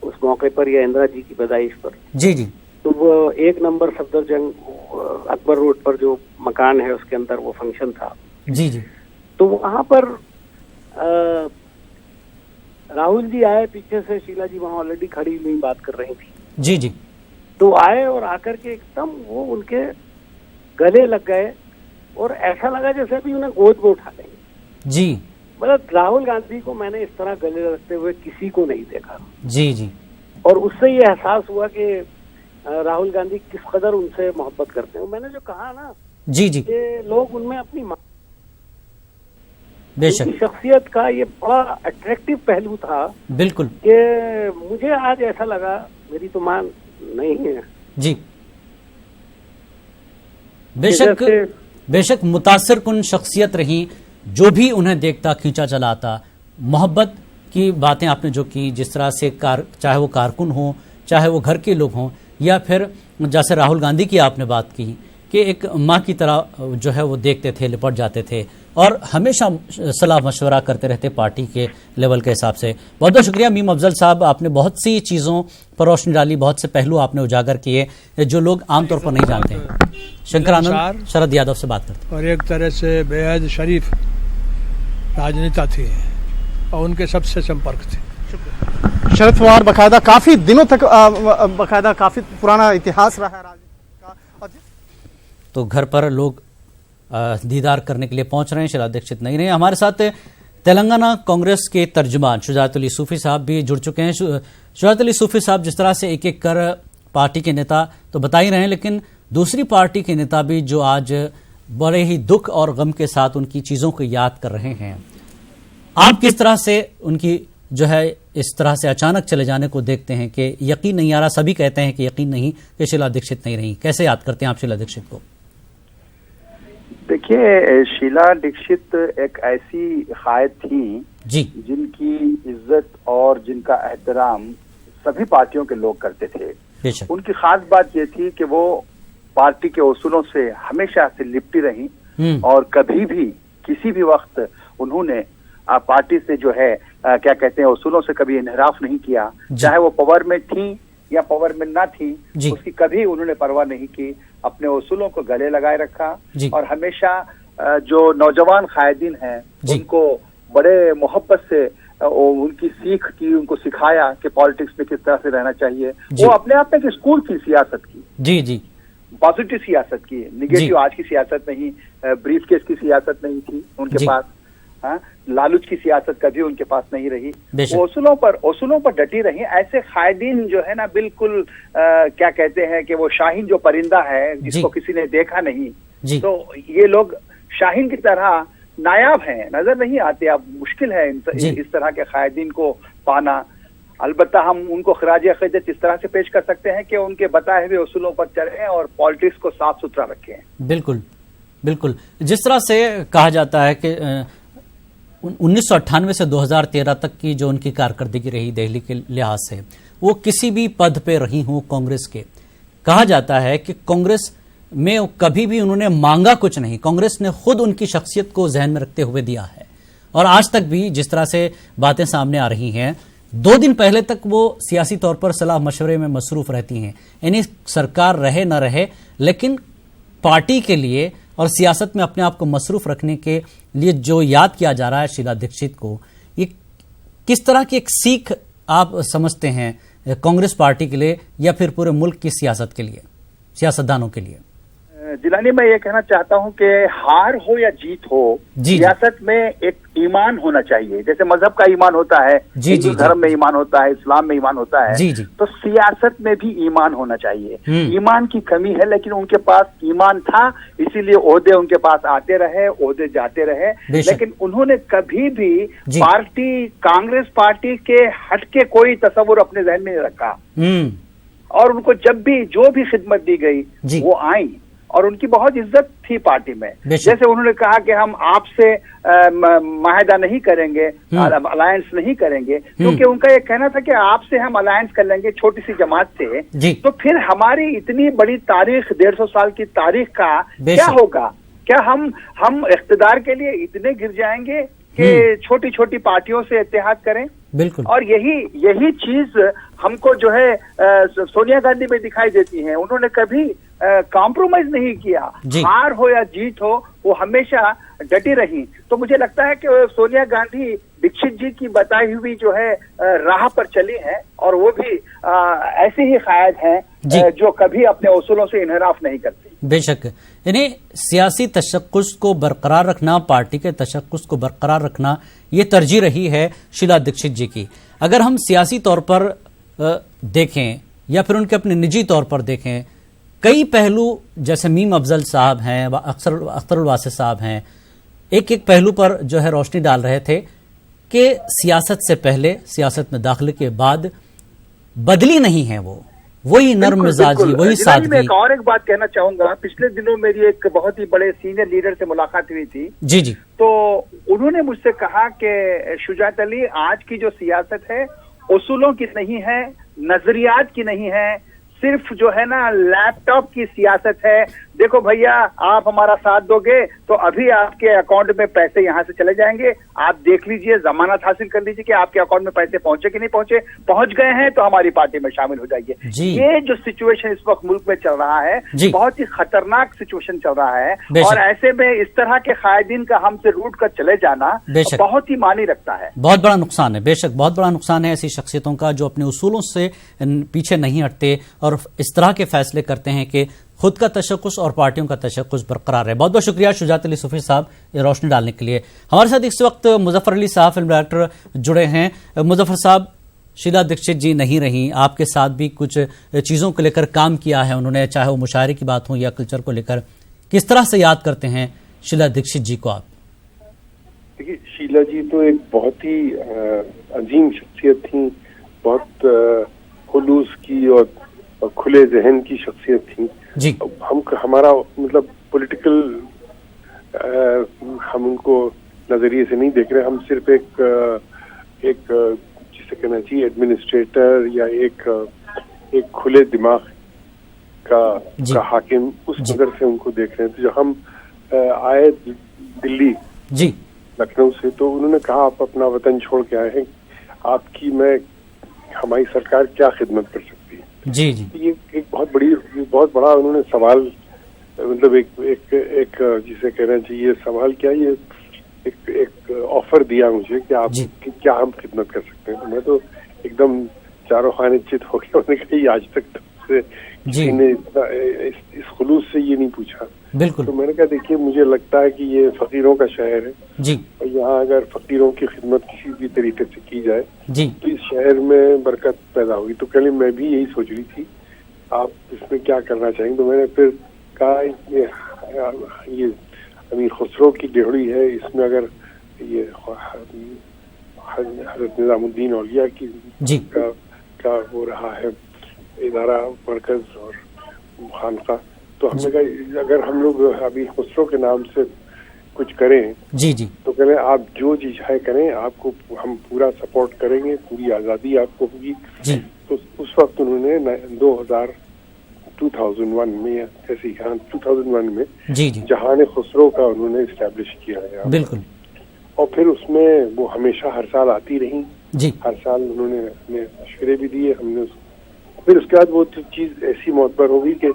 उस मौके पर, या इंदिरा जी की पैदाइश पर। जी जी। तो वो 1 नंबर सफदरजंग अकबर रोड पर जो मकान है उसके अंदर वो फंक्शन था। जी जी। तो वहां पर राहुल जी आए, पीछे से शीला जी वहां ऑलरेडी खड़ी हुई बात कर रही थी। जी जी। तो आए और आकर के एकदम वो उनके गले लग गए और ऐसा लगा जैसे भी उन्हें गोद में उठा लेंगे। जी। मतलब राहुल गांधी को मैंने इस तरह गले लगते हुए किसी को नहीं देखा। जी जी। और उससे ये एहसास हुआ कि राहुल गांधी किस कदर उनसे मोहब्बत करते हैं। मैंने जो कहा ना, जी जी, कि लोग उनमें अपनी बेशक शख्सियत का ये बड़ा अट्रैक्टिव पहलू था। बिल्कुल। कि मुझे आज ऐसा लगा, मेरी तो मान नहीं है जी, बेशक मुतासिर कुन शख्सियत रही, जो भी उन्हें देखता खींचा चला आता। मोहब्बत की बातें आपने जो की, जिस तरह से चाहे वो कारकुन हो, चाहे वो घर के लोग हों, या फिर जैसे राहुल गांधी की आपने बात की कि एक माँ की तरह जो है वो देखते थे, लिपट जाते थे और हमेशा सलाह मशवरा करते रहते पार्टी के लेवल के हिसाब से। बहुत बहुत शुक्रिया मीम अफजल साहब, आपने बहुत सी चीज़ों पर रोशनी डाली, बहुत से पहलू आपने उजागर किए जो लोग आमतौर पर नहीं जानते हैं। शंकर आनंद शरद यादव से बात करते। और एक तरह से बेहद शरीफ राजनेता थे और उनके सबसे संपर्क थे। शरद पवार बकायदा काफी दिनों तक बकायदा काफी पुराना इतिहास रहा है राजनीति का। तो घर पर लोग दीदार करने के लिए पहुंच रहे हैं, शीला दीक्षित नहीं रहे। हमारे साथ तेलंगाना कांग्रेस के तर्जुमान शुजात अली सूफी साहब भी जुड़ चुके हैं। शुजात अली सूफी साहब, जिस तरह से एक एक कर पार्टी के नेता तो बता ही रहे हैं, लेकिन दूसरी पार्टी के नेता भी जो आज बड़े ही दुख और गम के साथ उनकी चीज़ों को याद कर रहे हैं। आप किस तरह से उनकी जो है इस तरह से अचानक चले जाने को देखते हैं कि यकीन नहीं आ रहा, सभी कहते हैं कि यकीन नहीं कि शीला दीक्षित नहीं रही, कैसे याद करते हैं आप शीला दीक्षित को? देखिए, शीला दीक्षित एक ऐसी कायद थी जी जिनकी इज्जत और जिनका एहतराम सभी पार्टियों के लोग करते थे। उनकी खास बात यह थी कि वो पार्टी के उसूलों से हमेशा से लिपटी रही और कभी भी किसी भी वक्त उन्होंने पार्टी से जो है क्या कहते हैं उसूलों से कभी इनहराफ नहीं किया। चाहे वो पावर में थी या पावर में ना थी, उसकी कभी उन्होंने परवाह नहीं की। अपने उसूलों को गले लगाए रखा और हमेशा जो नौजवान कायदीन हैं उनको बड़े मोहब्बत से उनकी सीख की, उनको सिखाया कि पॉलिटिक्स में किस तरह से रहना चाहिए। वो अपने आप में एक स्कूल की सियासत की, जी जी, पॉजिटिव सियासत की, निगेटिव आज की सियासत नहीं, ब्रीफ केस की सियासत नहीं थी उनके पास। हाँ, लालूच की सियासत कभी उनके पास नहीं रही। वो उसूलों पर डटी रही। ऐसे कायदीन जो है ना, बिल्कुल क्या कहते हैं कि वो शाहीन जो परिंदा है जिसको किसी ने देखा नहीं, तो ये लोग शाहीन की तरह नायाब हैं, नजर नहीं आते। अब मुश्किल है इस तरह के कायदीन को पाना। अलबत्ता हम उनको खराज अकीदत इस तरह से पेश कर सकते हैं कि उनके बताए हुए उसूलों पर चलें और पॉलिटिक्स को साफ सुथरा रखें। बिल्कुल बिल्कुल। जिस तरह से कहा जाता है कि 1998 से 2013 तक की जो उनकी कारकर्दगी रही दिल्ली के लिहाज से, वो किसी भी पद पे रही हो कांग्रेस के, कहा जाता है कि कांग्रेस में कभी भी उन्होंने मांगा कुछ नहीं, कांग्रेस ने खुद उनकी शख्सियत को जहन में रखते हुए दिया है। और आज तक भी जिस तरह से बातें सामने आ रही हैं, 2 दिन पहले तक वो सियासी तौर पर सलाह मशवरे में मसरूफ रहती हैं, यानी सरकार रहे न रहे, लेकिन पार्टी के लिए और सियासत में अपने आप को मसरूफ रखने के लिए जो याद किया जा रहा है शीला दीक्षित को, ये किस तरह की एक सीख आप समझते हैं कांग्रेस पार्टी के लिए या फिर पूरे मुल्क की सियासत के लिए, सियासतदानों के लिए? जिलानी, मैं ये कहना चाहता हूं कि हार हो या जीत हो, सियासत में एक ईमान होना चाहिए। जैसे मजहब का ईमान होता है, हिंदू धर्म में ईमान होता है, इस्लाम में ईमान होता है, तो सियासत में भी ईमान होना चाहिए। ईमान की कमी है, लेकिन उनके पास ईमान था, इसीलिए ओहदे उनके पास आते रहे, ओहदे जाते रहे। लेकिन उन्होंने कभी भी पार्टी, कांग्रेस पार्टी के हटके कोई तस्वुर अपने जहन में नहीं रखा। और उनको जब भी जो भी खिदमत दी गई वो आई और उनकी बहुत इज्जत थी पार्टी में। जैसे उन्होंने कहा कि हम आपसे माहिदा नहीं करेंगे, अलायंस नहीं करेंगे, क्योंकि उनका ये कहना था कि आपसे हम अलायंस कर लेंगे छोटी सी जमात से, तो फिर हमारी इतनी बड़ी तारीख, 150 साल की तारीख का क्या होगा? क्या हम इख्तिदार के लिए इतने गिर जाएंगे कि छोटी छोटी पार्टियों से इत्तेहाद करें? बिल्कुल। और यही चीज हमको जो है सोनिया गांधी में दिखाई देती है। उन्होंने कभी कॉम्प्रोमाइज नहीं किया, हार हो या जीत हो, वो हमेशा डटी रही। तो मुझे लगता है कि सोनिया गांधी दीक्षित जी की बताई हुई जो है राह पर चली है, और वो भी ऐसे ही कायद हैं जो कभी अपने उसूलों से इनहराफ नहीं करती। बेशक, यानी सियासी तशक्कुस को बरकरार रखना, पार्टी के तशक्कुस को बरकरार रखना, ये तरजीह रही है शीला दीक्षित जी की। अगर हम सियासी तौर पर देखें या फिर उनके अपने निजी तौर पर देखें, कई पहलू जैसे मीम अफजल साहब हैं, अख्तर वासिफ साहब हैं, एक एक पहलू पर जो है रोशनी डाल रहे थे कि सियासत से पहले, सियासत में दाखिले के बाद बदली नहीं है वो, वही नर्म मिजाजी, वही सादगी। मैं और एक बात कहना चाहूंगा। पिछले दिनों मेरी एक बहुत ही बड़े सीनियर लीडर से मुलाकात हुई थी। जी जी। तो उन्होंने मुझसे कहा कि शुजात अली, आज की जो सियासत है उसूलों की नहीं है, नजरियात की नहीं है, सिर्फ जो है ना लैपटॉप की सियासत है। देखो भैया, आप हमारा साथ दोगे तो अभी आपके अकाउंट में पैसे यहाँ से चले जाएंगे, आप देख लीजिए, जमानत हासिल कर लीजिए कि आपके अकाउंट में पैसे पहुंचे कि नहीं पहुंचे, पहुंच गए हैं तो हमारी पार्टी में शामिल हो जाइए। ये जो सिचुएशन इस वक्त मुल्क में चल रहा है, बहुत ही खतरनाक सिचुएशन चल रहा है, और ऐसे में इस तरह के कायदीन का हमसे रूट कर चले जाना बहुत ही मानी रखता है। बहुत बड़ा नुकसान है, बेशक बहुत बड़ा नुकसान है ऐसी शख्सियतों का जो अपने उसूलों से पीछे नहीं हटते और इस तरह के फैसले करते हैं कि खुद का तशक्कुस और पार्टियों का तशक्कुस बरकरार है। बहुत बहुत शुक्रिया शुजात अली सूफी साहब रोशनी डालने के लिए। हमारे साथ इस वक्त मुजफ्फर अली साहब, फिल्म डायरेक्टर, जुड़े हैं। मुजफ्फर साहब, शीला दीक्षित जी नहीं रही, आपके साथ भी कुछ चीज़ों को लेकर काम किया है उन्होंने, चाहे वो मुशायरे की बात हो या कल्चर को लेकर, किस तरह से याद करते हैं शीला दीक्षित जी को आप? देखिए, शीला जी तो एक बहुत ही अजीम शख्सियत थी, बहुत खुलूस की और खुले जहन की शख्सियत थी जी। हमारा मतलब पॉलिटिकल हम उनको नजरिए से नहीं देख रहे, हम सिर्फ एक जिसे कहना चाहिए एडमिनिस्ट्रेटर या एक खुले दिमाग का हाकिम, उस नजर से उनको देख रहे हैं। तो जब हम आए दिल्ली जी लखनऊ से, तो उन्होंने कहा आप अपना वतन छोड़ के आए हैं, आपकी हमारी सरकार क्या खिदमत कर सकती है। जी जी। ये एक बहुत बड़ा उन्होंने सवाल, मतलब एक जिसे कहना चाहिए सवाल क्या, ये एक ऑफर दिया मुझे कि आप कि क्या हम खिदमत कर सकते हैं। तो मैं तो एकदम चारों खाने चित हो गया। उन्होंने कहा आज तक तो किसी ने इस खुलूस से ये नहीं पूछा। बिल्कुल। तो मैंने कहा देखिए, मुझे लगता है कि ये फकीरों का शहर है जी, और यहाँ अगर फकीरों की खिदमत किसी भी तरीके से की जाए जी तो इस शहर में बरकत पैदा होगी। तो कल मैं भी यही सोच रही थी, आप इसमें क्या करना चाहेंगे। तो मैंने फिर कहा ये अमीर खुसरो की डेहड़ी है, इसमें अगर ये हजरत निजामुद्दीन औलिया की का वो रहा है इदारा मरकज और खानका, तो हमने कहा अगर हम लोग अमीर खुसरो के नाम से कुछ करें जी जी, तो कहें आप जो चीज है करें, आपको हम पूरा सपोर्ट करेंगे, पूरी आजादी आपको होगी। तो उस वक्त उन्होंने 2001 में या ऐसे 2001 में जी जी जहान खुसरो का उन्होंने इस्टेब्लिश किया है। बिल्कुल। और फिर उसमें वो हमेशा हर साल आती रही जी, हर साल उन्होंने हमें मशवरे भी दिए, हमने फिर उसके बाद वो चीज ऐसी मोतबर हो गई कि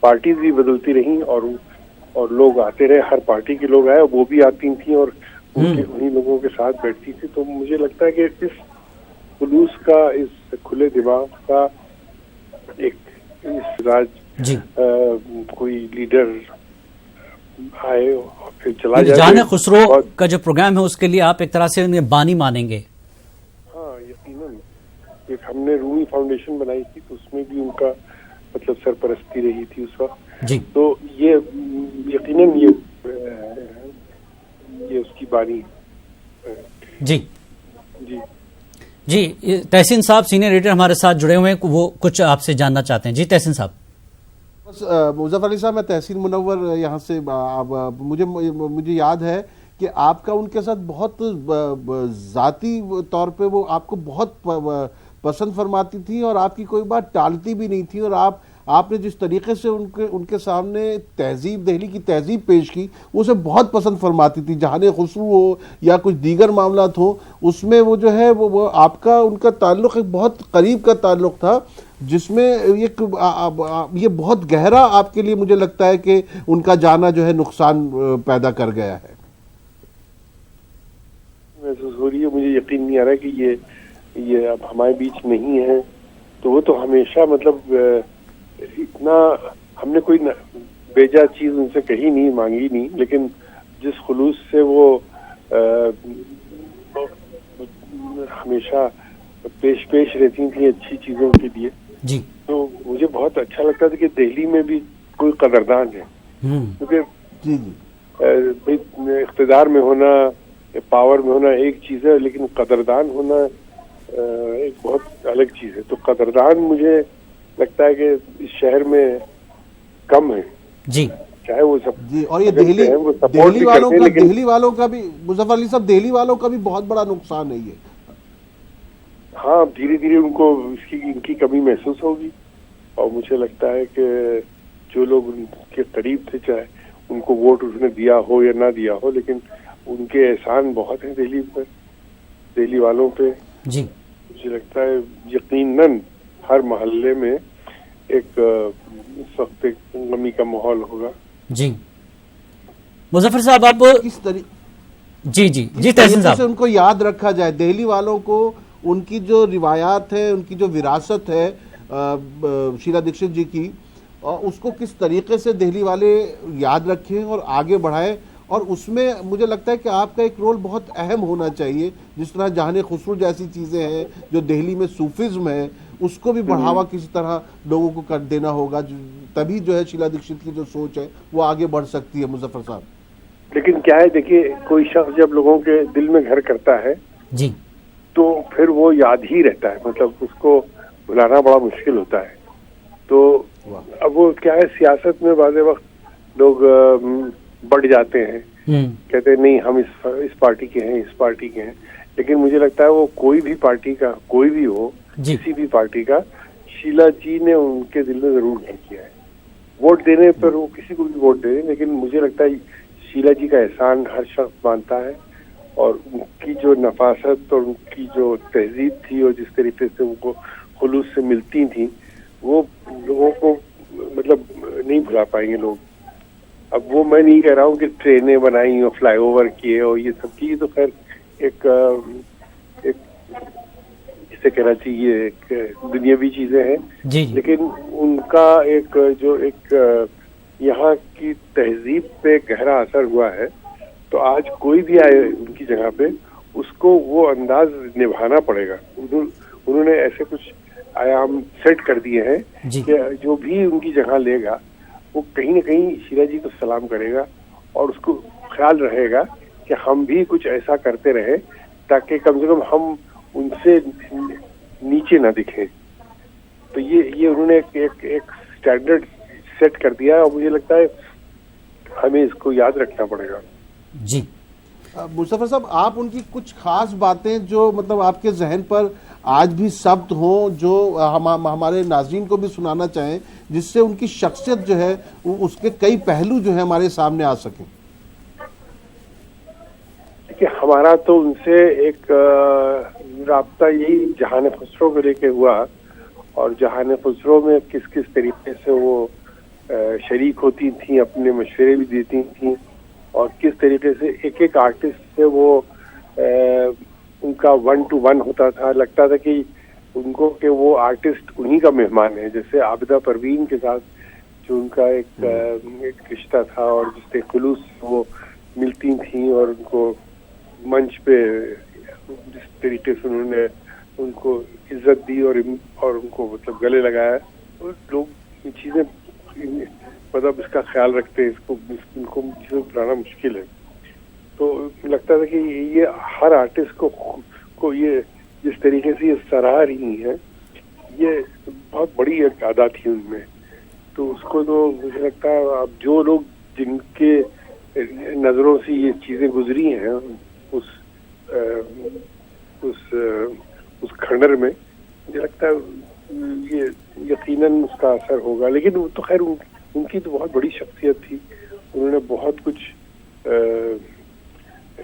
पार्टीज भी बदलती रही और लोग आते रहे, हर पार्टी के लोग आए, वो भी आती थी और उन्हीं लोगों के साथ बैठती थी। तो मुझे लगता है कि इस खुलूस का, इस खुले दिमाग का एक इस राज कोई लीडर आए और फिर चला जाए। जहान खुसरो का जो प्रोग्राम है उसके लिए आप एक तरह से उन्हें बानी मानेंगे? हाँ, यकीनन। एक हमने रूमी फाउंडेशन बनाई थी, तो उसमें भी उनका मतलब सरपरस्ती रही थी उस वक्त जी। तो ये यकीनन ये उसकी बानी जी जी जी। तहसीन साहब सीनियर एडिटर हमारे साथ जुड़े हुए हैं, वो कुछ आपसे जानना चाहते हैं। जी तहसीन साहब। बस मुजफ्फर अली साहब, मैं तहसीन मुनव्वर यहाँ से मुझे याद है कि आपका उनके साथ बहुत जाती तौर पे वो आपको बहुत पसंद फरमाती थी और आपकी कोई बात टालती भी नहीं थी, और आपने जिस तरीके से उनके सामने तहजीब, दिल्ली की तहजीब पेश की, उसे बहुत पसंद फरमाती थी। जहान खुसरो हो या कुछ दीगर मामलात हो, उसमें वो जो है वो आपका उनका ताल्लुक एक बहुत करीब का ताल्लुक था, जिसमें ये बहुत गहरा आपके लिए मुझे लगता है कि उनका जाना जो है नुकसान पैदा कर गया है। महसूस हो रही है, मुझे यकीन नहीं आ रहा है कि ये अब हमारे बीच नहीं है। तो वो तो हमेशा मतलब इतना हमने कोई बेजा चीज उनसे कही नहीं, मांगी नहीं, लेकिन जिस खुलूस से वो हमेशा पेश रहती थी अच्छी चीजों के लिए जी। तो मुझे बहुत अच्छा लगता था कि दिल्ली में भी कोई कदरदान है, क्योंकि इख्तिदार में होना, पावर में होना एक चीज है, लेकिन कदरदान होना एक बहुत अलग चीज है। तो कदरदान मुझे लगता है कि इस शहर में कम है जी, चाहे वो सब जी। और ये दिल्ली वालों का भी मुजफ्फर अली साहब, दिल्ली वालों का भी बहुत बड़ा नुकसान है ये। हाँ, धीरे धीरे उनको इनकी कमी महसूस होगी, और मुझे लगता है कि जो लोग उनके करीब थे, चाहे उनको वोट उसने दिया हो या ना दिया हो, लेकिन उनके एहसान बहुत है दिल्ली पर, दिल्ली वालों पे जी। मुझे लगता है यकीनन हर मोहल्ले में एक इस वक्त एक गमी का माहौल होगा जी। मुजफ्फर साहब, आप किस तरीके जी जी जी तहसीन साहब, उनको याद रखा जाए, दिल्ली वालों को उनकी जो रिवायात है, उनकी जो विरासत है शीला दीक्षित जी की, उसको किस तरीके से दिल्ली वाले याद रखें और आगे बढ़ाएं, और उसमें मुझे लगता है कि आपका एक रोल बहुत अहम होना चाहिए। जिस तरह जहान खुसरो जैसी चीज़ें हैं जो दिल्ली में सूफिज्म है, उसको भी बढ़ावा किसी तरह लोगों को कर देना होगा, तभी जो है शीला दीक्षित की जो सोच है वो आगे बढ़ सकती है। मुजफ्फर साहब, लेकिन क्या है, देखिए कोई शख्स जब लोगों के दिल में घर करता है जी, तो फिर वो याद ही रहता है, मतलब उसको भुलाना बड़ा मुश्किल होता है। तो अब वो क्या है, सियासत में बाज़ वक्त लोग बढ़ जाते हैं, कहते हैं नहीं हम इस पार्टी के हैं, इस पार्टी के हैं, लेकिन मुझे लगता है वो कोई भी पार्टी का, कोई भी हो, किसी भी पार्टी का, शीला जी ने उनके दिल में जरूर घर किया है। वोट देने पर वो किसी को भी वोट दे दें, लेकिन मुझे लगता है शीला जी का एहसान हर शख्स मानता है, और उनकी जो नफासत और उनकी जो तहजीब थी और जिस तरीके से उनको खुलूस से मिलती थी, वो लोगों को मतलब नहीं भुला पाएंगे लोग। अब वो मैं नहीं कह रहा हूँ कि ट्रेनें बनाई और फ्लाईओवर किए और ये सब की, तो खैर एक जिसे कहना चाहिए एक दुनियावी चीजें हैं, लेकिन उनका एक यहाँ की तहजीब पे गहरा असर हुआ है। तो आज कोई भी आए उनकी जगह पे, उसको वो अंदाज निभाना पड़ेगा। उन्होंने ऐसे कुछ आयाम सेट कर दिए हैं कि जो भी उनकी जगह लेगा वो कहीं ना कहीं शीला जी को सलाम करेगा, और उसको ख्याल रहेगा कि हम भी कुछ ऐसा करते रहे ताकि कम से कम हम उनसे नीचे ना दिखें। तो ये उन्होंने एक स्टैंडर्ड सेट कर दिया है, और मुझे लगता है हमें इसको याद रखना पड़ेगा। जी मुस्तफा साहब, आप उनकी कुछ खास बातें जो मतलब आपके जहन पर आज भी शब्द हो, जो हमारे नाज़रीन को भी सुनाना चाहें, जिससे उनकी शख्सियत जो है उसके कई पहलू जो है हमारे सामने आ सके। देखिए, हमारा तो उनसे एक राब्ता यही जहान खुसरो को लेके हुआ, और जहान खुसरो में किस किस तरीके से वो शरीक होती थी, अपने मशवरे भी देती थी, और किस तरीके से एक एक आर्टिस्ट से वो उनका 1-to-1 होता था। लगता था कि उनको कि वो आर्टिस्ट उन्हीं का मेहमान है। जैसे आबिदा परवीन के साथ जो उनका एक रिश्ता था, और जिससे खुलूस वो मिलती थी, और उनको मंच पे जिस तरीके से उन्होंने उनको इज्जत दी और उनको मतलब गले लगाया, तो लोग ये चीजें मतलब इसका ख्याल रखते हैं, इनको चीजें भुलाना मुश्किल है। तो लगता था कि ये हर आर्टिस्ट को ये जिस तरीके से ये सराह रही है, ये बहुत बड़ी एक अदा थी उनमें। तो उसको तो मुझे लगता है अब जो लोग जिनके नजरों से ये चीजें गुजरी हैं उस खंडर में, मुझे लगता है ये यकीनन उसका असर होगा। लेकिन वो तो खैर उनकी तो बहुत बड़ी शख्सियत थी, उन्होंने बहुत कुछ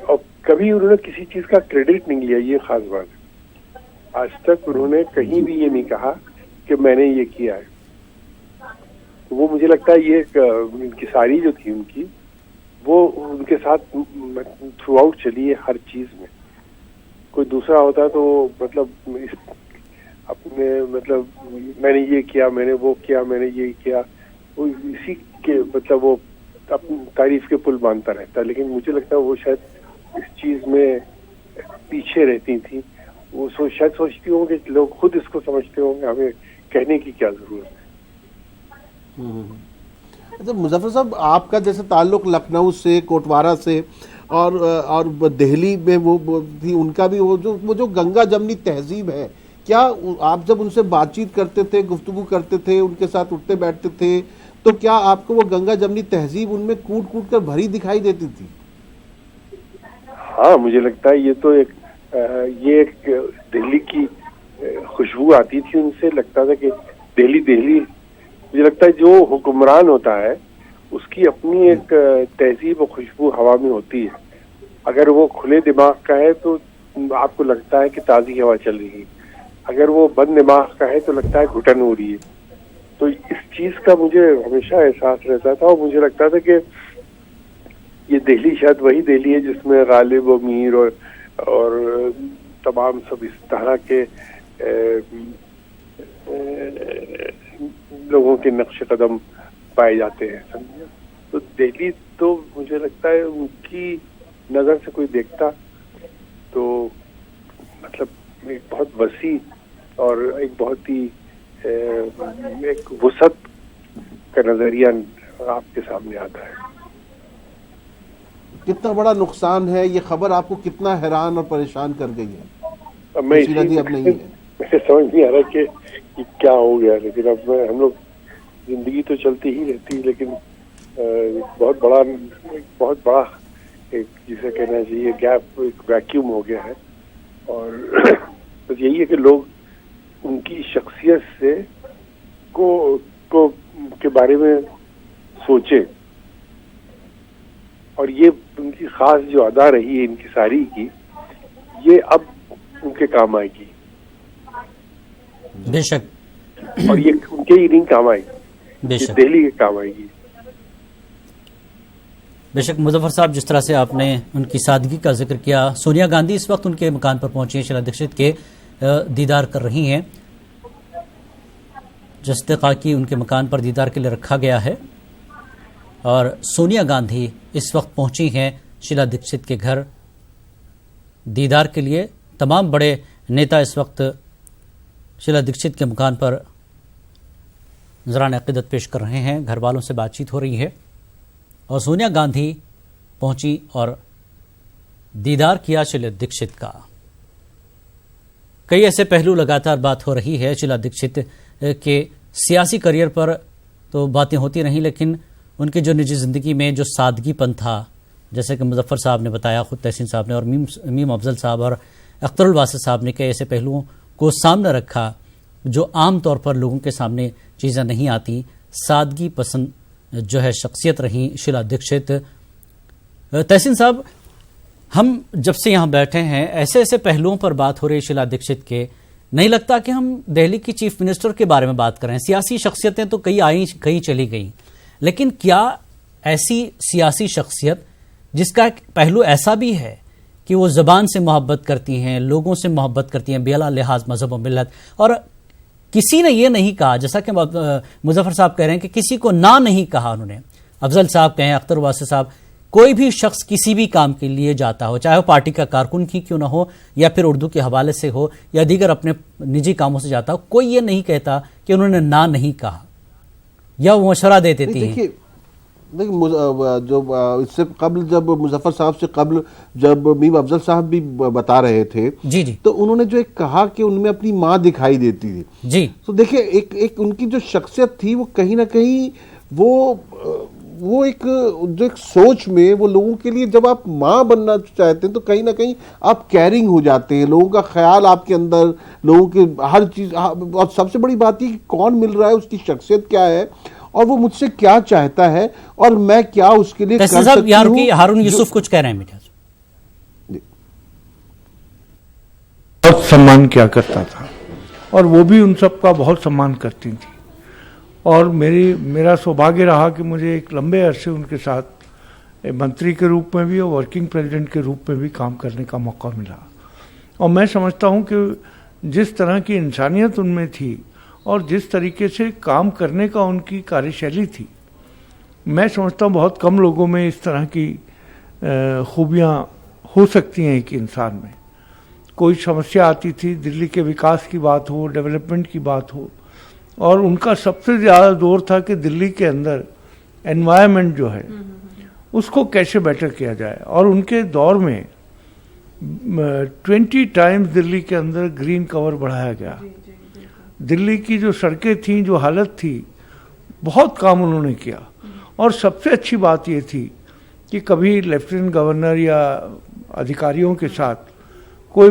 और कभी उन्होंने किसी चीज का क्रेडिट नहीं लिया, ये खास बात है। आज तक उन्होंने कहीं भी ये नहीं कहा कि मैंने ये किया है। तो वो मुझे लगता है ये इंकिसारी जो थी उनकी, वो उनके साथ थ्रू आउट चली है हर चीज में। कोई दूसरा होता तो मतलब अपने मतलब मैंने ये किया, मैंने वो किया, मैंने ये किया, वो इसी के मतलब वो अपनी तारीफ के पुल बांधता रहता। लेकिन मुझे लगता है वो शायद इस चीज में पीछे रहती थी। वो शायद सोचती होंगे कि लोग खुद इसको समझते होंगे, हमें कहने की क्या जरूरत है। अच्छा मुजफ्फर साहब, आपका जैसे ताल्लुक लखनऊ से, कोटवारा से और दिल्ली में वो थी, उनका भी वो जो गंगा जमनी तहजीब है, क्या आप जब उनसे बातचीत करते थे, गुफ्तगू करते थे, उनके साथ उठते बैठते थे, तो क्या आपको वो गंगा जमनी तहजीब उनमें कूट कूट कर भरी दिखाई देती थी? हाँ, मुझे लगता है ये तो एक दिल्ली की खुशबू आती थी उनसे। लगता था कि दिल्ली मुझे लगता है जो हुक्मरान होता है उसकी अपनी एक तहजीब और खुशबू हवा में होती है। अगर वो खुले दिमाग का है तो आपको लगता है कि ताज़ी हवा चल रही है, अगर वो बंद दिमाग का है तो लगता है घुटन हो रही है। तो इस चीज का मुझे हमेशा एहसास रहता था, और मुझे लगता था कि ये दिल्ली शायद वही दिल्ली है जिसमें गालिब और मीर और तमाम सब इस तरह के लोगों के नक्श कदम पाए जाते हैं, समझिए। तो दिल्ली तो मुझे लगता है उनकी नजर से कोई देखता तो मतलब एक बहुत वसी और एक बहुत ही एक वसत का नजरिया आपके सामने आता है। कितना बड़ा नुकसान है ये खबर, आपको कितना हैरान और परेशान कर गई है? अब मैं मुझे समझ नहीं आ रहा कि क्या हो गया, लेकिन अब हम लोग जिंदगी तो चलती ही रहती है, लेकिन बहुत बड़ा एक जिसे कहना चाहिए गैप, एक वैक्यूम हो गया है। और बस यही है कि लोग उनकी शख्सियत से के बारे में सोचे, और ये उनकी खास जो अदा रही है इनकी सारी की, ये अब उनके काम आएगी बेशक, और ये उनके ही नहीं काम आएगी, बेशक दिल्ली के काम आएगी। बेशक मुजफ्फर साहब, जिस तरह से आपने उनकी सादगी का जिक्र किया, सोनिया गांधी इस वक्त उनके मकान पर पहुंची हैं, शीला दीक्षित के दीदार कर रही हैं। जस्तिका की उनके मकान पर दीदार के लिए रखा गया है और सोनिया गांधी इस वक्त पहुंची हैं शीला दीक्षित के घर दीदार के लिए। तमाम बड़े नेता इस वक्त शीला दीक्षित के मकान पर ज़रान अक़ीदत पेश कर रहे हैं, घर वालों से बातचीत हो रही है और सोनिया गांधी पहुंची और दीदार किया शीला दीक्षित का। कई ऐसे पहलू लगातार बात हो रही है शीला दीक्षित के सियासी करियर पर, तो बातें होती रहीं, लेकिन उनकी जो निजी ज़िंदगी में जो सादगीपन था, जैसे कि मुजफ्फर साहब ने बताया, खुद तहसीन साहब ने और मीम अफजल साहब और अख्तरुल वासिद साहब ने कई ऐसे पहलुओं को सामने रखा जो आम तौर पर लोगों के सामने चीज़ें नहीं आती। सादगी पसंद जो है शख्सियत रही शीला दीक्षित। तहसीन साहब, हम जब से यहाँ बैठे हैं ऐसे ऐसे पहलुओं पर बात हो रही है शीला दीक्षित के, नहीं लगता कि हम दिल्ली की चीफ मिनिस्टर के बारे में बात कर रहे हैं। सियासी शख्सियतें तो कई आई कहीं चली गई, लेकिन क्या ऐसी सियासी शख्सियत जिसका एक पहलू ऐसा भी है कि वो ज़बान से मोहब्बत करती हैं, लोगों से मोहब्बत करती हैं बिला लिहाज मजहब और मिल्लत, और किसी ने ये नहीं कहा, जैसा कि मुजफ्फर साहब कह रहे हैं कि किसी को ना नहीं कहा उन्होंने, अफजल साहब कहें, अख्तर वासिद साहब, कोई भी शख्स किसी भी काम के लिए जाता हो, चाहे वो पार्टी का कारकुन ही क्यों ना हो या फिर उर्दू के हवाले से हो या दीगर अपने निजी कामों से जाता हो, कोई ये नहीं कहता कि उन्होंने ना नहीं कहा या वो मशवरा दे देती हैं। देखिए जो इससे कबल, जब मुजफ्फर साहब से कबल जब मीम अफजल साहब भी बता रहे थे जी, तो उन्होंने जो एक कहा कि उनमें अपनी माँ दिखाई देती थी जी, तो देखिए एक उनकी जो शख्सियत थी वो कहीं ना कहीं वो एक जो एक सोच में वो लोगों के लिए, जब आप माँ बनना चाहते हैं तो कहीं ना कहीं आप कैरिंग हो जाते हैं, लोगों का ख्याल आपके अंदर, लोगों के हर चीज, और सबसे बड़ी बात ये कि कौन मिल रहा है, उसकी शख्सियत क्या है और वो मुझसे क्या चाहता है और मैं क्या उसके लिए कर सकती हूँ। हारून यूसुफ कुछ कह रहे हैं मीडिया से। बहुत सम्मान किया करता था और वो भी उन सब का बहुत सम्मान करती थी, और मेरा सौभाग्य रहा कि मुझे एक लंबे अरसे उनके साथ मंत्री के रूप में भी और वर्किंग प्रेसिडेंट के रूप में भी काम करने का मौका मिला। और मैं समझता हूँ कि जिस तरह की इंसानियत उनमें थी और जिस तरीके से काम करने का उनकी कार्यशैली थी, मैं समझता हूँ बहुत कम लोगों में इस तरह की खूबियाँ हो सकती हैं एक इंसान में। कोई समस्या आती थी, दिल्ली के विकास की बात हो, डेवलपमेंट की बात हो, और उनका सबसे ज़्यादा जोर था कि दिल्ली के अंदर एनवायरनमेंट जो है उसको कैसे बेटर किया जाए। और उनके दौर में 20 टाइम्स दिल्ली के अंदर ग्रीन कवर बढ़ाया गया। दिल्ली की जो सड़कें थीं, जो हालत थी, बहुत काम उन्होंने किया। और सबसे अच्छी बात ये थी कि कभी लेफ्टिनेंट गवर्नर या अधिकारियों के साथ कोई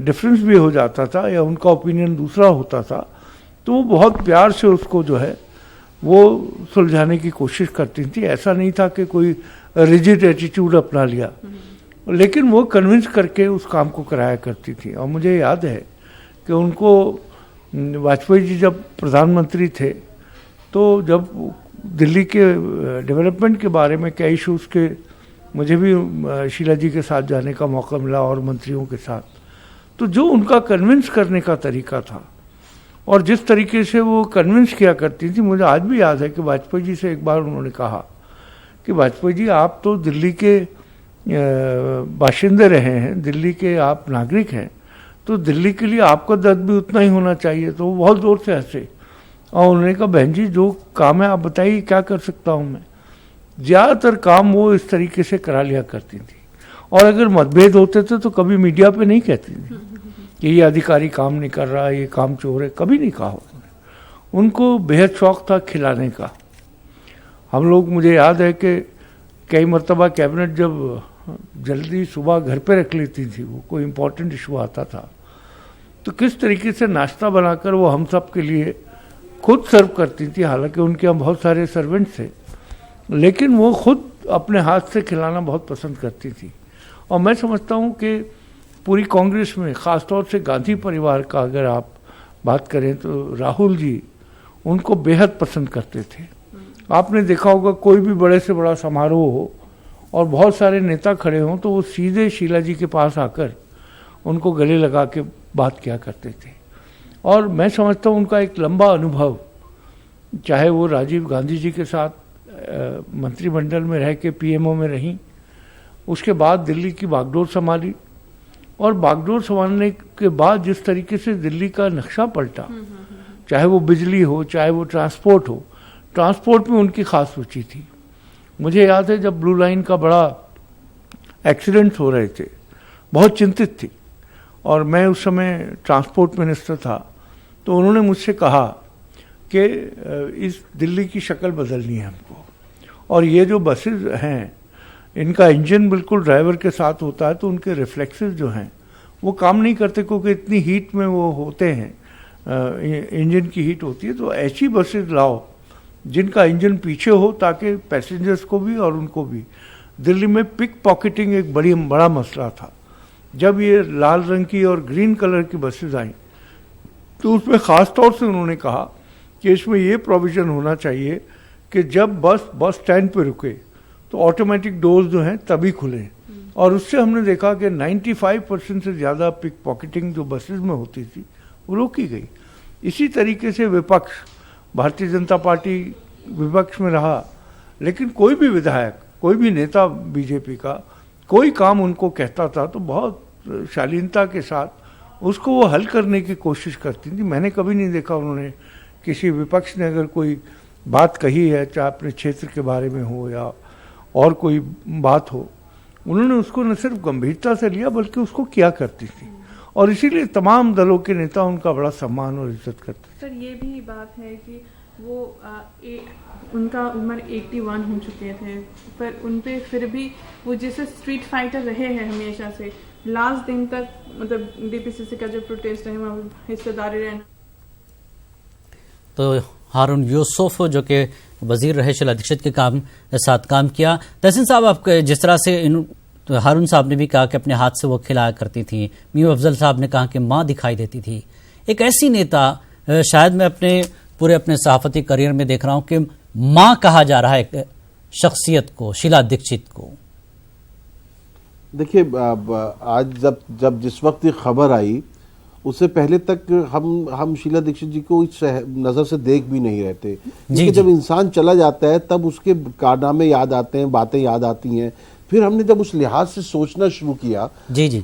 डिफरेंस भी हो जाता था या उनका ओपिनियन दूसरा होता था, तो वो बहुत प्यार से उसको जो है वो सुलझाने की कोशिश करती थी। ऐसा नहीं था कि कोई रिजिड एटीट्यूड अपना लिया, लेकिन वो कन्विंस करके उस काम को कराया करती थी। और मुझे याद है कि उनको वाजपेयी जी जब प्रधानमंत्री थे तो जब दिल्ली के डेवलपमेंट के बारे में कई इशूज़ के मुझे भी शीला जी के साथ जाने का मौका मिला और मंत्रियों के साथ, तो जो उनका कन्विंस करने का तरीका था और जिस तरीके से वो कन्विंस किया करती थी, मुझे आज भी याद है कि वाजपेयी जी से एक बार उन्होंने कहा कि वाजपेयी जी, आप तो दिल्ली के बाशिंदे रहे हैं, दिल्ली के आप नागरिक हैं, तो दिल्ली के लिए आपका दर्द भी उतना ही होना चाहिए। तो वो बहुत जोर से हंसे और उन्होंने कहा बहन जी जो काम है आप बताइए क्या कर सकता हूँ मैं। ज़्यादातर काम वो इस तरीके से करा लिया करती थी, और अगर मतभेद होते थे तो कभी मीडिया पे नहीं कहती थी कि ये अधिकारी काम नहीं कर रहा, ये काम चोर है, कभी नहीं कहा उन्होंने। उनको बेहद शौक था खिलाने का। हम लोग, मुझे याद है कि कई मरतबा कैबिनेट जब जल्दी सुबह घर पे रख लेती थी, वो कोई इम्पोर्टेंट इशू आता था, तो किस तरीके से नाश्ता बनाकर वो हम सब के लिए खुद सर्व करती थी। हालांकि उनके यहाँ बहुत सारे सर्वेंट थे, लेकिन वो खुद अपने हाथ से खिलाना बहुत पसंद करती थी। और मैं समझता हूँ कि पूरी कांग्रेस में ख़ासतौर से गांधी परिवार का अगर आप बात करें तो राहुल जी उनको बेहद पसंद करते थे। आपने देखा होगा कोई भी बड़े से बड़ा समारोह हो और बहुत सारे नेता खड़े हों तो वो सीधे शीला जी के पास आकर उनको गले लगा के बात किया करते थे। और मैं समझता हूँ उनका एक लंबा अनुभव, चाहे वो राजीव गांधी जी के साथ मंत्रिमंडल में रह के पीएमओ में रहीं, उसके बाद दिल्ली की बागडोर संभाली, और बागडोर संभालने के बाद जिस तरीके से दिल्ली का नक्शा पलटा, चाहे वो बिजली हो चाहे वो ट्रांसपोर्ट हो, ट्रांसपोर्ट में उनकी खास रुचि थी। मुझे याद है जब ब्लू लाइन का बड़ा एक्सीडेंट हो रहे थे, बहुत चिंतित थी, और मैं उस समय ट्रांसपोर्ट मिनिस्टर था, तो उन्होंने मुझसे कहा कि इस दिल्ली की शक्ल बदलनी है हमको, और ये जो बसेस हैं इनका इंजन बिल्कुल ड्राइवर के साथ होता है, तो उनके रिफ्लेक्सेस जो हैं वो काम नहीं करते, क्योंकि इतनी हीट में वो होते हैं, इंजन की हीट होती है। तो ऐसी बसेस लाओ जिनका इंजन पीछे हो, ताकि पैसेंजर्स को भी और उनको भी। दिल्ली में पिक पॉकेटिंग एक बड़ा मसला था। जब ये लाल रंग की और ग्रीन कलर की बसेस आई तो उसमें ख़ास तौर से उन्होंने कहा कि इसमें ये प्रोविज़न होना चाहिए कि जब बस स्टैंड पे रुके तो ऑटोमेटिक डोर्स जो हैं तभी खुलें। और उससे हमने देखा कि 95% से ज़्यादा पिक पॉकेटिंग जो बसेस में होती थी वो रोकी गई। इसी तरीके से विपक्ष, भारतीय जनता पार्टी विपक्ष में रहा, लेकिन कोई भी विधायक, कोई भी नेता बीजेपी का कोई काम उनको कहता था तो बहुत शालीनता के साथ उसको वो हल करने की कोशिश करती थी। मैंने कभी नहीं देखा उन्होंने, किसी विपक्ष ने अगर कोई बात कही है, चाहे अपने क्षेत्र के बारे में हो या और कोई बात हो, उन्होंने उसको न सिर्फ गंभीरता से लिया बल्कि उसको किया करती थी, और इसीलिए तमाम दलों के नेता उनका बड़ा सम्मान और इज्जत करते थे। सर, ये भी बात है कि वो उनका उम्र 81 हो चुके थे, पर उन पे फिर भी वो जैसे स्ट्रीट फाइटर रहे हैं हमेशा से, लास्ट दिन तक, मतलब डीपीसीसी का जो प्रोटेस्ट है वहाँ हिस्सेदारी रहना। तो हारून यूसुफ जो कि वजीर रहे शीला दीक्षित के साथ काम किया। तहसीन साहब, आप जिस तरह से तो हारून साहब ने भी कहा कि अपने हाथ से वो खिलाया करती थी, मीर अफजल साहब ने कहा कि माँ दिखाई देती थी। एक ऐसी नेता शायद मैं अपने सहाफती करियर में देख रहा हूं कि माँ कहा जा रहा है एक शख्सियत को, शीला दीक्षित को। देखिए, आज जब जिस वक्त ये खबर आई उससे पहले तक हम शीला दीक्षित जी को इस नज़र से देख भी नहीं रहे थे, क्योंकि जब इंसान चला जाता है तब उसके कारनामे याद आते हैं, बातें याद आती हैं। फिर हमने जब उस लिहाज से सोचना शुरू किया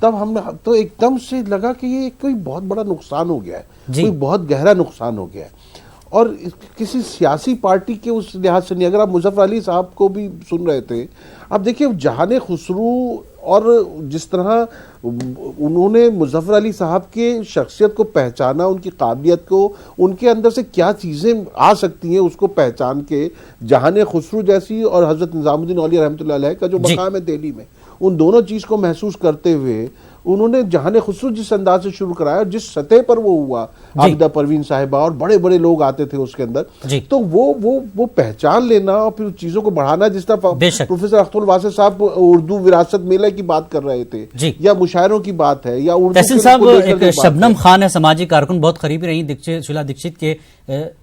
तब हमने तो एकदम से लगा कि ये कोई बहुत बड़ा नुकसान हो गया है, कोई बहुत गहरा नुकसान हो गया है, और किसी सियासी पार्टी के उस लिहाज से नहीं। अगर आप मुजफ्फर अली साहब को भी सुन रहे थे, आप देखिए जहाने खुसरू और जिस तरह उन्होंने मुजफ्फर अली साहब के शख्सियत को पहचाना, उनकी काबिलियत को, उनके अंदर से क्या चीज़ें आ सकती हैं उसको पहचान के, जहाने खुसरू जैसी और हज़रत निज़ामुद्दीन औलिया रहमतुल्लाह अलैह का जो मकाम है दिल्ली में, उन दोनों चीज़ को महसूस करते हुए उन्होंने जहाने खुसरू जिस अंदाज से शुरू कराया, जिस सतह पर वो हुआ, आबिदा परवीन साहिबा और बड़े बड़े लोग आते थे उसके अंदर, तो वो पहचान लेना और फिर चीजों को बढ़ाना, जिस तरह प्रोफेसर अख्तरुल वासिफ साहब उर्दू विरासत मेला की बात कर रहे थे, या मुशायरों की बात है, या तहसीन साहब, एक शबनम खान है, समाजी कारकुन, बहुत करीबी रही शीला दीक्षित के,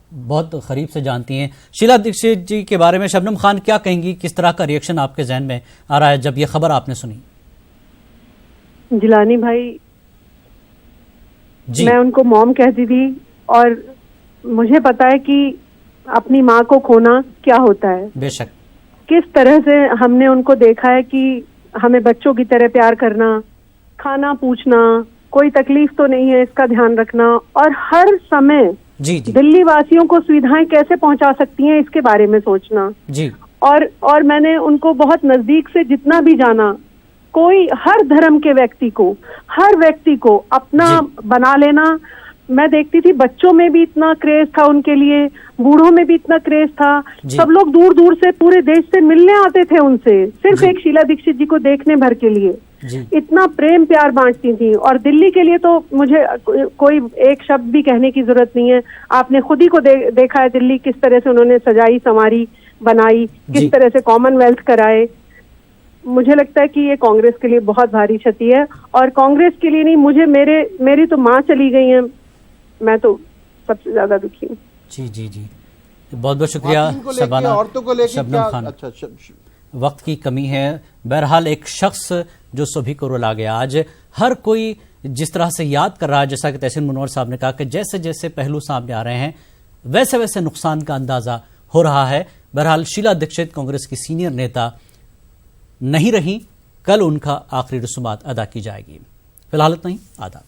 बहुत करीब से जानती हैं शीला दीक्षित जी के बारे में। शबनम खान, क्या कहेंगी, किस तरह का रिएक्शन आपके जहन में आ रहा है जब ये खबर आपने सुनी? जिलानी भाई, मैं उनको मॉम कहती थी, और मुझे पता है कि अपनी माँ को खोना क्या होता है। बेशक। किस तरह से हमने उनको देखा है कि हमें बच्चों की तरह प्यार करना, खाना पूछना, कोई तकलीफ तो नहीं है, इसका ध्यान रखना, और हर समय जी दिल्ली वासियों को सुविधाएं कैसे पहुंचा सकती हैं इसके बारे में सोचना जी। और मैंने उनको बहुत नजदीक से जितना भी जाना, कोई हर धर्म के व्यक्ति को, हर व्यक्ति को अपना बना लेना। मैं देखती थी बच्चों में भी इतना क्रेज था उनके लिए, बूढ़ों में भी इतना क्रेज था, सब लोग दूर दूर से पूरे देश से मिलने आते थे उनसे, सिर्फ एक शीला दीक्षित जी को देखने भर के लिए। इतना प्रेम प्यार बांटती थी। और दिल्ली के लिए तो मुझे कोई एक शब्द भी कहने की जरूरत नहीं है। आपने खुद ही को देखा है दिल्ली किस तरह से उन्होंने सजाई संवारी बनाई, किस तरह से कॉमनवेल्थ कराए। मुझे लगता है कि ये कांग्रेस के लिए बहुत भारी क्षति है, और कांग्रेस के लिए नहीं, मुझे मेरी तो माँ चली गई है, मैं तो सबसे ज्यादा दुखी हूँ। जी जी जी, बहुत बहुत शुक्रिया शबाना। औरतों को लेकर शबनम खान, अच्छा वक्त की कमी है। बहरहाल एक शख्स जो सभी को रुला गया, आज हर कोई जिस तरह से याद कर रहा है, जैसा कि तहसीन मुनव्वर साहब ने कहा कि जैसे जैसे पहलू सामने आ रहे हैं वैसे वैसे नुकसान का अंदाजा हो रहा है। बहरहाल शीला दीक्षित कांग्रेस की सीनियर नेता नहीं रही, कल उनका आखिरी रसूमात अदा की जाएगी। फिलहाल इतना ही, आदाब।